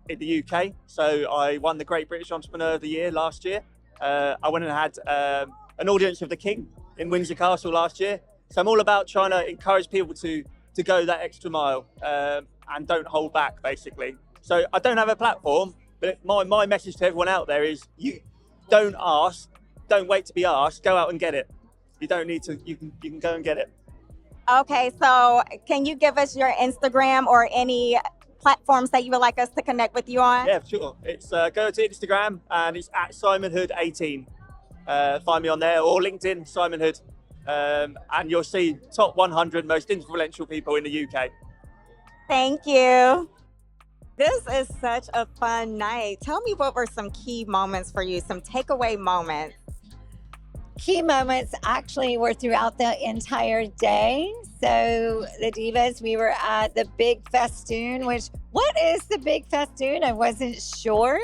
in the UK. So I won the Great British Entrepreneur of the Year last year. I went and had an audience of the King in Windsor Castle last year. So I'm all about trying to encourage people to go that extra mile and don't hold back, basically. So I don't have a platform, but my message to everyone out there is you don't ask, don't wait to be asked, go out and get it. You don't need to, you can go and get it. Okay, so can you give us your Instagram or any platforms that you would like us to connect with you on? Yeah, sure. It's go to Instagram and it's at SimonHood18. Find me on there, or LinkedIn, Simon Hood. And you'll see top 100 most influential people in the UK. Thank you. This is such a fun night. Tell me what were some key moments for you, some takeaway moments. Key moments actually were throughout the entire day. So the Divas, we were at the big Festoon, which, what is the big Festoon? I wasn't sure.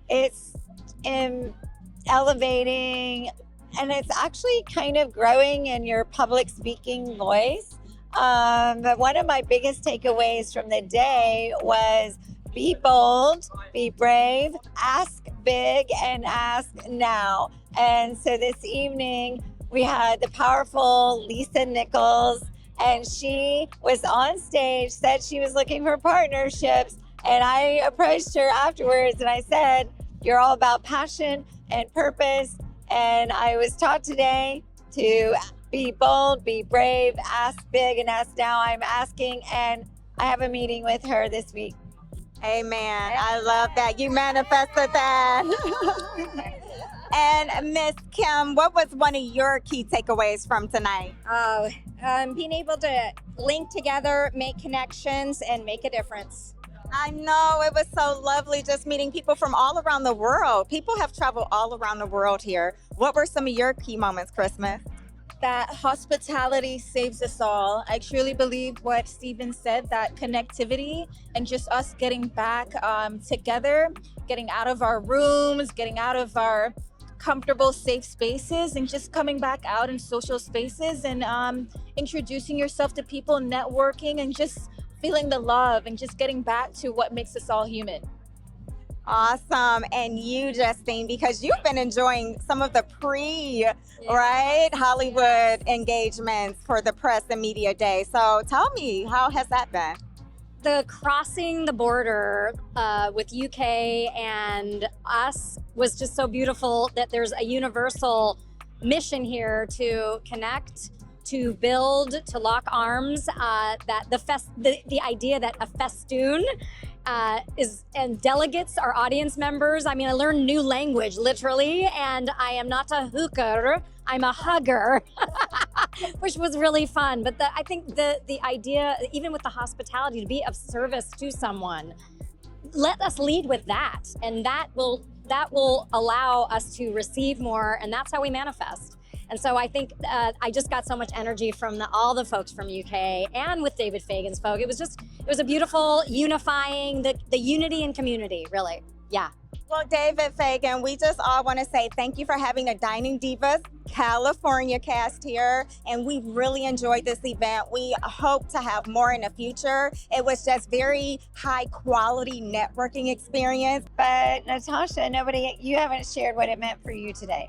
It's elevating, and it's actually kind of growing in your public speaking voice. But one of my biggest takeaways from the day was be bold, be brave, ask big and ask now. And so this evening we had the powerful Lisa Nichols, and she was on stage, said she was looking for partnerships. And I approached her afterwards and I said, you're all about passion and purpose. And I was taught today to be bold, be brave, ask big and ask now. I'm asking, and I have a meeting with her this week. Amen. I love that. You manifested that. And Miss Kim, what was one of your key takeaways from tonight? Being able to link together, make connections, and make a difference. I know, it was so lovely just meeting people from all around the world. People have traveled all around the world here. What were some of your key moments, Christmas? That hospitality saves us all. I truly believe what Stephen said, that connectivity and just us getting back together, getting out of our rooms, getting out of our comfortable, safe spaces, and just coming back out in social spaces and introducing yourself to people, networking, and just feeling the love and just getting back to what makes us all human. Awesome. And you, Justine, because you've been enjoying some of the right, Hollywood engagements for the press and media day. So tell me, how has that been? The crossing the border with UK and us was just so beautiful, that there's a universal mission here to connect, to build, to lock arms, that the idea that a festoon is, and delegates are audience members. I mean, I learned new language, literally, and I am not a hooker, I'm a hugger, which was really fun. But I think the idea, even with the hospitality, to be of service to someone, let us lead with that, and that will allow us to receive more, and that's how we manifest. And so I think I just got so much energy from all the folks from UK and with David Fagan's folk. It was a beautiful unifying, the unity and community, really. Yeah. Well, David Fagan, we just all want to say thank you for having the Dining Divas California cast here. And we really enjoyed this event. We hope to have more in the future. It was just very high quality networking experience. But Natasha, you haven't shared what it meant for you today.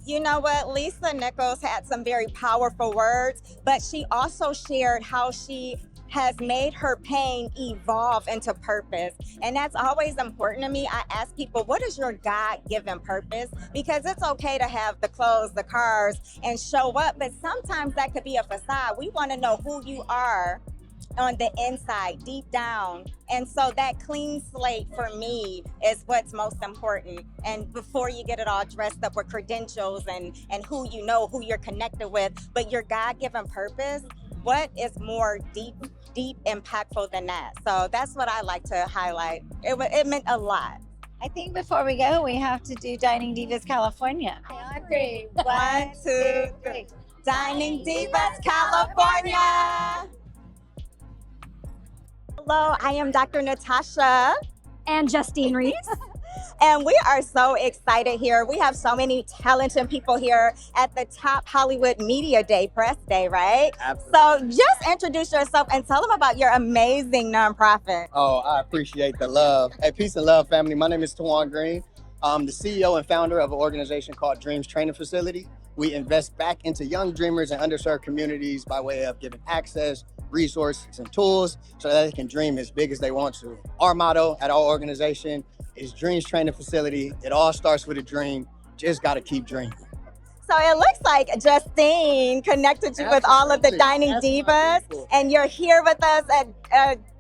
You know what? Lisa Nichols had some very powerful words, but she also shared how she has made her pain evolve into purpose. And that's always important to me. I ask people, what is your God-given purpose? Because it's okay to have the clothes, the cars, and show up, but sometimes that could be a facade. We want to know who you are on the inside, deep down. And so that clean slate for me is what's most important. And before you get it all dressed up with credentials and who you know, who you're connected with, but your God-given purpose, what is more deep, impactful than that? So that's what I like to highlight. It meant a lot. I think before we go, we have to do Dining Divas California. I agree. 1, 2, 3. Dining Divas California. Hello, I am Dr. Natasha. And Justine Reiss. And we are so excited here. We have so many talented people here at the top Hollywood Media Day, Press Day, right? Absolutely. So just introduce yourself and tell them about your amazing nonprofit. Oh, I appreciate the love. Hey, peace and love, family. My name is Tawan Green. I'm the CEO and founder of an organization called Dreams Training Facility. We invest back into young dreamers and underserved communities by way of giving access, resources, and tools so that they can dream as big as they want to. Our motto at our organization is Dreams Training Facility. It all starts with a dream. Just got to keep dreaming. So it looks like Justine connected you with all of the Dining Divas, and you're here with us at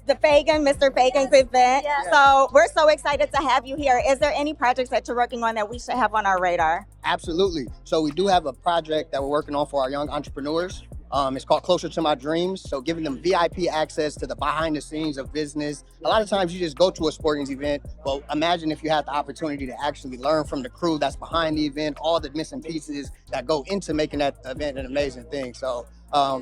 the Mr. Fagan's event. Yeah. So we're so excited to have you here. Is there any projects that you're working on that we should have on our radar? Absolutely. So we do have a project that we're working on for our young entrepreneurs. It's called Closer to My Dreams. So giving them VIP access to the behind the scenes of business. A lot of times you just go to a sporting event, but imagine if you had the opportunity to actually learn from the crew that's behind the event, all the missing pieces that go into making that event an amazing thing. So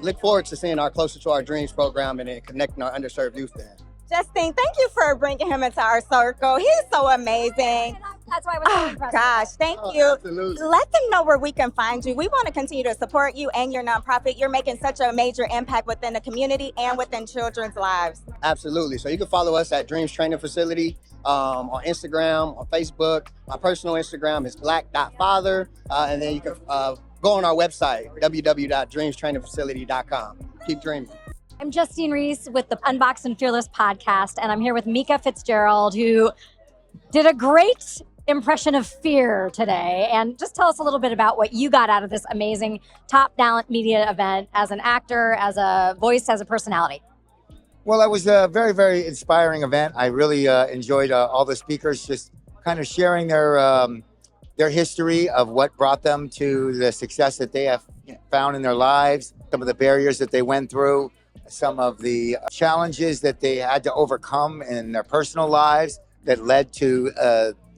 look forward to seeing our Closer to Our Dreams program and then connecting our underserved youth there. Justine, thank you for bringing him into our circle. He's so amazing. That's why I was so impressed. Gosh, thank you. Absolutely. Let them know where we can find you. We want to continue to support you and your nonprofit. You're making such a major impact within the community and within children's lives. Absolutely. So you can follow us at Dreams Training Facility on Instagram, on Facebook. My personal Instagram is black.father. And then you can go on our website, www.dreamstrainingfacility.com. Keep dreaming. I'm Justine Reiss with the Unboxed and Fearless Podcast, and I'm here with Mika Fitzgerald, who did a great impression of fear today. And just tell us a little bit about what you got out of this amazing top talent media event as an actor, as a voice, as a personality. Well, it was a very, very inspiring event. I really enjoyed all the speakers just kind of sharing their history of what brought them to the success that they have found in their lives, some of the barriers that they went through, some of the challenges that they had to overcome in their personal lives that led to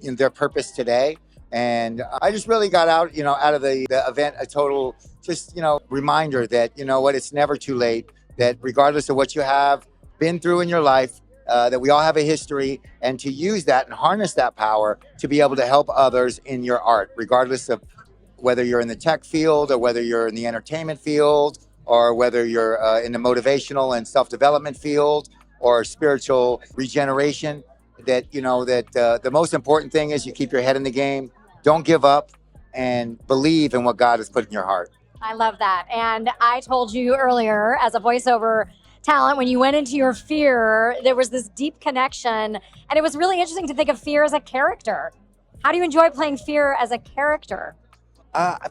their purpose today. And I just really got out of the event a total reminder that, it's never too late, that regardless of what you have been through in your life, that we all have a history, and to use that and harness that power to be able to help others in your art, regardless of whether you're in the tech field or whether you're in the entertainment field or whether you're in the motivational and self-development field or spiritual regeneration, that the most important thing is you keep your head in the game, don't give up, and believe in what God has put in your heart. I love that. And I told you earlier, as a voiceover talent, when you went into your fear, there was this deep connection. And it was really interesting to think of fear as a character. How do you enjoy playing fear as a character?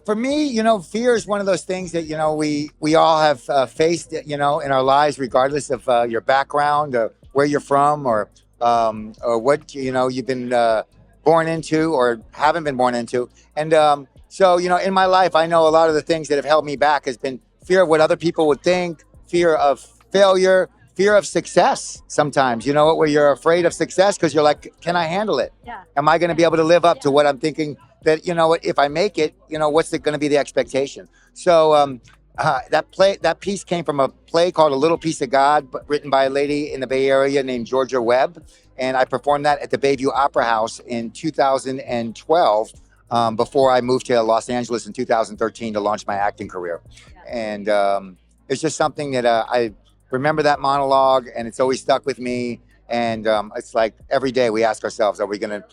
For me, fear is one of those things that, we all have faced, in our lives, regardless of your background or where you're from or what, you've been born into or haven't been born into. And so, in my life, I know a lot of the things that have held me back has been fear of what other people would think, fear of failure, fear of success sometimes, where you're afraid of success because you're like, can I handle it? Yeah. Am I going to be able to live up to what I'm thinking that, if I make it, what's going to be the expectation? So that piece came from a play called A Little Piece of God, written by a lady in the Bay Area named Georgia Webb. And I performed that at the Bayview Opera House in 2012 before I moved to Los Angeles in 2013 to launch my acting career. And it's just something that I remember that monologue, and it's always stuck with me. And it's like every day we ask ourselves, are we gonna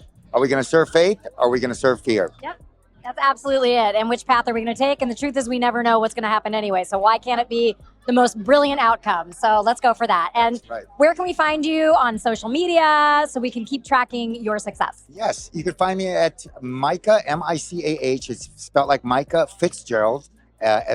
serve faith or are we gonna serve fear? Yep, that's absolutely it. And which path are we gonna take? And the truth is we never know what's gonna happen anyway. So why can't it be the most brilliant outcome? So let's go for that. And right. Where can we find you on social media so we can keep tracking your success? Yes, you can find me at Micah, M-I-C-A-H. It's spelled like Micah Fitzgerald.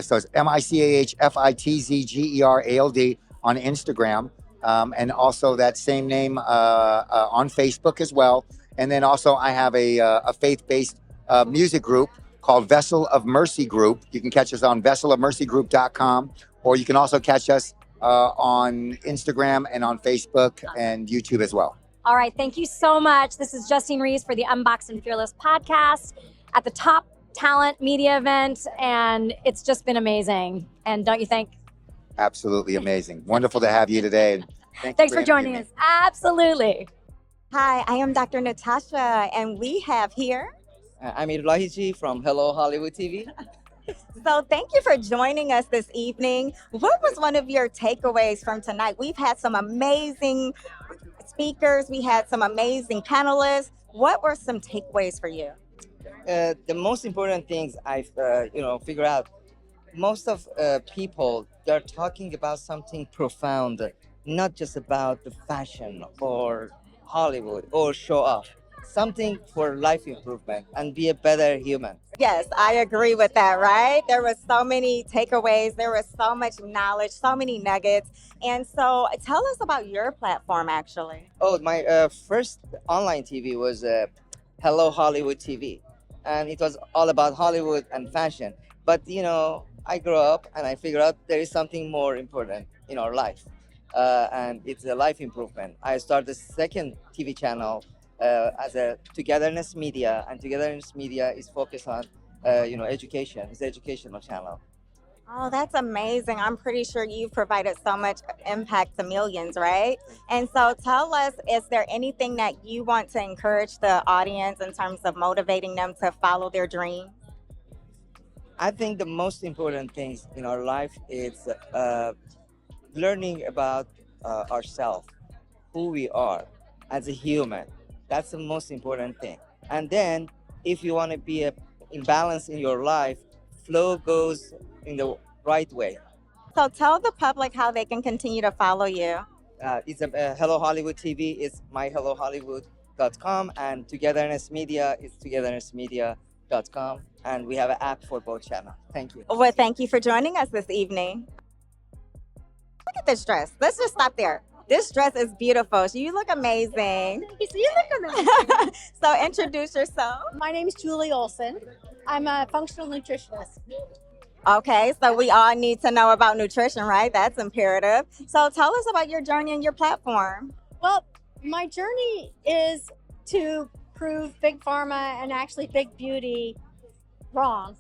So it's MICAHFITZGERALD on Instagram. And also that same name on Facebook as well. And then also I have a faith-based music group called Vessel of Mercy Group. You can catch us on vesselofmercygroup.com, or you can also catch us on Instagram and on Facebook and YouTube as well. All right, thank you so much. This is Justine Reiss for the Unboxed and Fearless Podcast at the Top Talent Media event, and it's just been amazing. And don't you think? Absolutely amazing. Wonderful to have you today. And thanks for joining us. Absolutely. Hi, I am Dr. Natasha, and we have here. I'm Irlahiji from Hello Hollywood TV. So thank you for joining us this evening. What was one of your takeaways from tonight? We've had some amazing speakers. We had some amazing panelists. What were some takeaways for you? The most important things I've figured out, most of people, they're talking about something profound, not just about the fashion or Hollywood or show off, something for life improvement and be a better human. Yes, I agree with that, right? There were so many takeaways. There was so much knowledge, so many nuggets. And so tell us about your platform, actually. Oh, my first online TV was Hello Hollywood TV. And it was all about Hollywood and fashion. But, I grew up and I figured out there is something more important in our life. And it's a life improvement. I started a second TV channel as a Togetherness Media, and Togetherness Media is focused on, education. It's an educational channel. Oh, that's amazing. I'm pretty sure you've provided so much impact to millions, right? And so tell us, is there anything that you want to encourage the audience in terms of motivating them to follow their dreams? I think the most important things in our life is learning about ourselves, who we are as a human. That's the most important thing. And then, if you want to be in balance in your life, flow goes in the right way. So tell the public how they can continue to follow you. It's Hello Hollywood TV. It's myhellohollywood.com, and Togetherness Media is togethernessmedia.com, and we have an app for both channels. Thank you. Well, thank you for joining us this evening. Look at this dress. Let's just stop there. This dress is beautiful. You look amazing. You look amazing. So introduce yourself. My name is Julie Olson. I'm a functional nutritionist. Okay, so we all need to know about nutrition, right? That's imperative. So tell us about your journey and your platform. Well, my journey is to prove Big Pharma and actually Big Beauty wrong.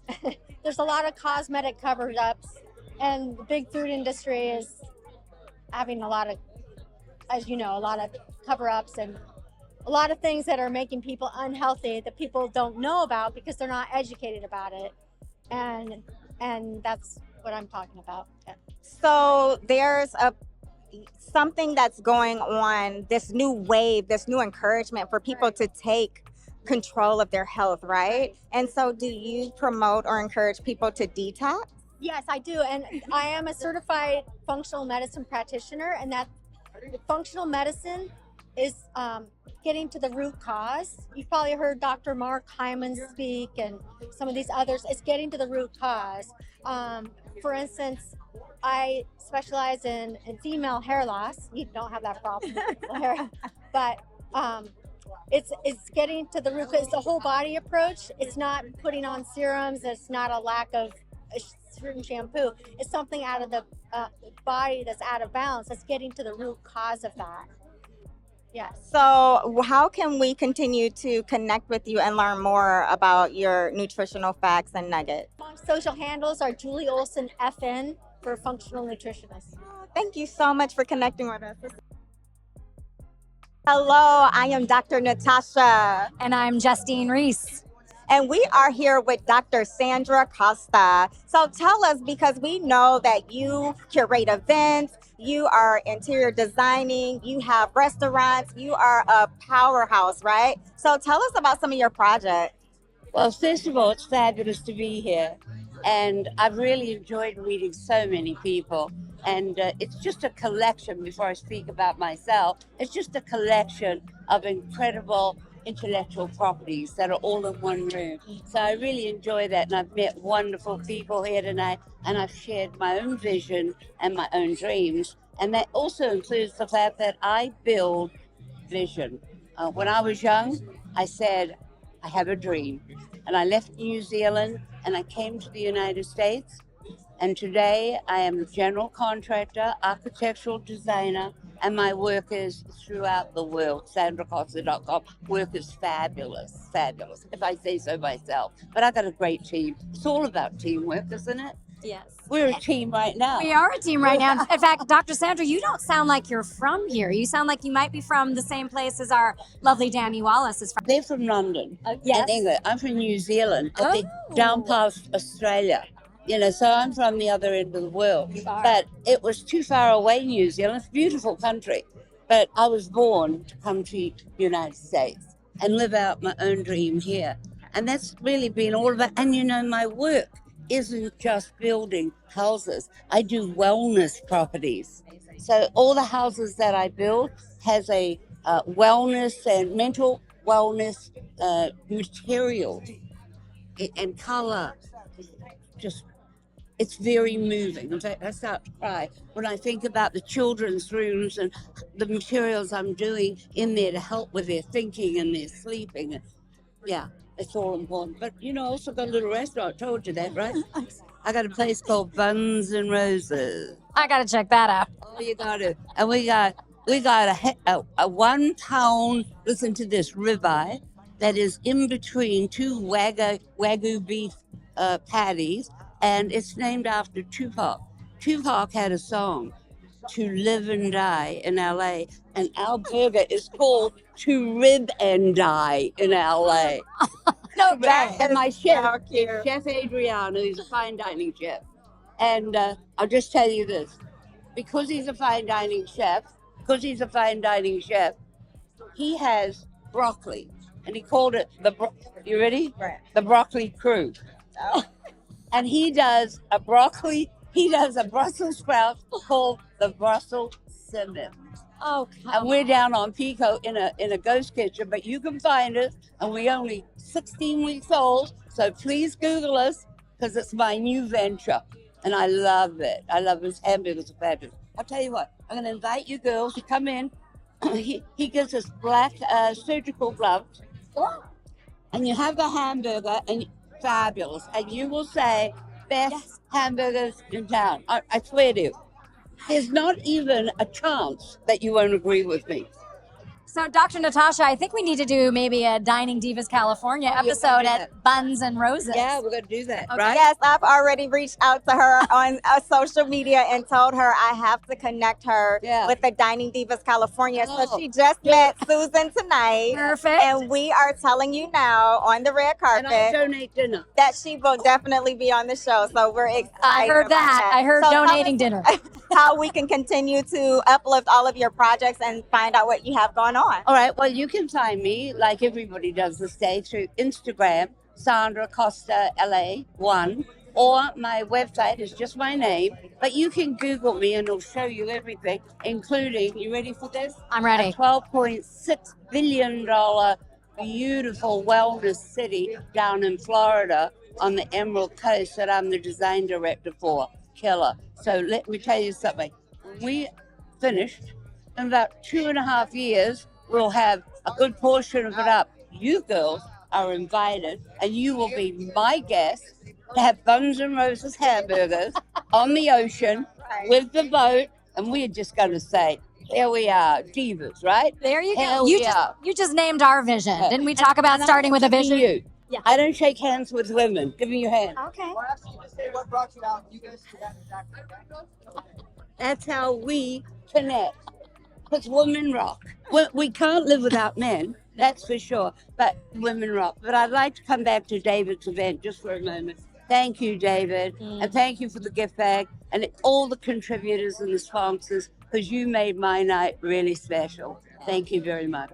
There's a lot of cosmetic cover-ups, and the big food industry is having a lot of, as you know, a lot of cover-ups and a lot of things that are making people unhealthy that people don't know about because they're not educated about it. And that's what I'm talking about. Yeah. So there's something that's going on, this new wave, this new encouragement for people to take control of their health, right? And so do you promote or encourage people to detox? Yes, I do. And I am a certified functional medicine practitioner, and that functional medicine is getting to the root cause. You've probably heard Dr. Mark Hyman speak and some of these others. It's getting to the root cause. For instance, I specialize in female hair loss. You don't have that problem. But it's getting to the root cause. It's a whole body approach. It's not putting on serums. It's not a lack of a certain shampoo. It's something out of the body that's out of balance. It's getting to the root cause of that. Yes. So how can we continue to connect with you and learn more about your nutritional facts and nuggets? My social handles are Julie Olson FN for functional nutritionist. Thank you so much for connecting with us. Hello, I am Dr. Natasha. And I'm Justine Reiss. And we are here with Dr. Sandra Costa. So tell us, because we know that you curate events, you are interior designing, you have restaurants, you are a powerhouse, right? So tell us about some of your projects. Well, first of all, it's fabulous to be here. And I've really enjoyed meeting so many people. And it's just a collection, before I speak about myself, it's just a collection of incredible intellectual properties that are all in one room. So I really enjoy that, and I've met wonderful people here tonight, and I've shared my own vision and my own dreams, and that also includes the fact that I build vision. When I was young, I said, I have a dream, and I left New Zealand and I came to the United States, and today I am a general contractor, architectural designer, and my work is throughout the world. SandraCosta.com. Work is fabulous, fabulous, if I say so myself. But I got a great team. It's all about teamwork, isn't it? Yes. We're a team right now. We are a team right now. In fact, Dr. Sandra, you don't sound like you're from here. You sound like you might be from the same place as our lovely Danny Wallace is from. They're from London yes. and England. I'm from New Zealand, but they're down past Australia. You know, so I'm from the other end of the world. But it was too far away, New Zealand. It's a beautiful country. But I was born to come to the United States and live out my own dream here. And that's really been all about, and you know, my work isn't just building houses. I do wellness properties. So all the houses that I build has a wellness and mental wellness material and color. Just it's very moving. In fact, I start to cry when I think about the children's rooms and the materials I'm doing in there to help with their thinking and their sleeping. Yeah, it's all important. But, you know, I also got a little restaurant. I told you that, right? I got a place called Buns and Roses. I got to check that out. Oh, you got to. And we got a 1 pound, listen to this, ribeye that is in between two Wagyu beef patties and it's named after Tupac. Tupac had a song, To Live and Die in LA, and our burger is called To Rib and Die in LA. No, And my chef, Chef Adriano, he's a fine dining chef. And I'll just tell you this, because he's a fine dining chef, he has broccoli, and he called it you ready? Right. The broccoli crew. Oh. And he does a Brussels sprout called the Brussels Simmons. Oh, and we're down on Pico in a ghost kitchen, but you can find us, and we're only 16 weeks old, so please Google us, because it's my new venture, and I love it. I love his hamburgers are fabulous. I'll tell you what, I'm going to invite you girls to come in. He gives us black surgical gloves, and you have the hamburger, and fabulous, and you will say, best hamburgers in town. I swear to you. There's not even a chance that you won't agree with me. So, Dr. Natasha, I think we need to do maybe a Dining Divas California episode at Buns and Roses. Yeah, we're going to do that, Okay. right? Yes, I've already reached out to her on social media and told her I have to connect her with the Dining Divas California. So she just met Susan tonight. Perfect. And we are telling you now on the red carpet And I'll donate dinner. that she will definitely be on the show. So we're excited. I heard about that. I heard So tell donating us dinner. How we can continue to uplift all of your projects and find out what you have going on. All right, well, you can find me, like everybody does this day, through Instagram, Sandra Costa LA 1, or my website is just my name, but you can Google me and it'll show you everything, including, you ready for this? I'm ready. A $12.6 billion beautiful wellness city down in Florida on the Emerald Coast that I'm the design director for. Killer. So let me tell you something. When we finished, in about 2.5 years, we'll have a good portion of it up. You girls are invited, and you will be my guests to have Buns and Roses hamburgers on the ocean with the boat, and we're just going to say, here we are, divas, right? There you Here go. we are. You just named our vision. Didn't we talk about starting with a vision? You. Yeah. I don't shake hands with women. Give me your hand. Okay. What brought you out? You guys That's how we connect. Because women rock. We can't live without men, that's for sure. But women rock. But I'd like to come back to David's event just for a moment. Thank you, David. And thank you for the gift bag and all the contributors and the sponsors, because you made my night really special. Thank you very much.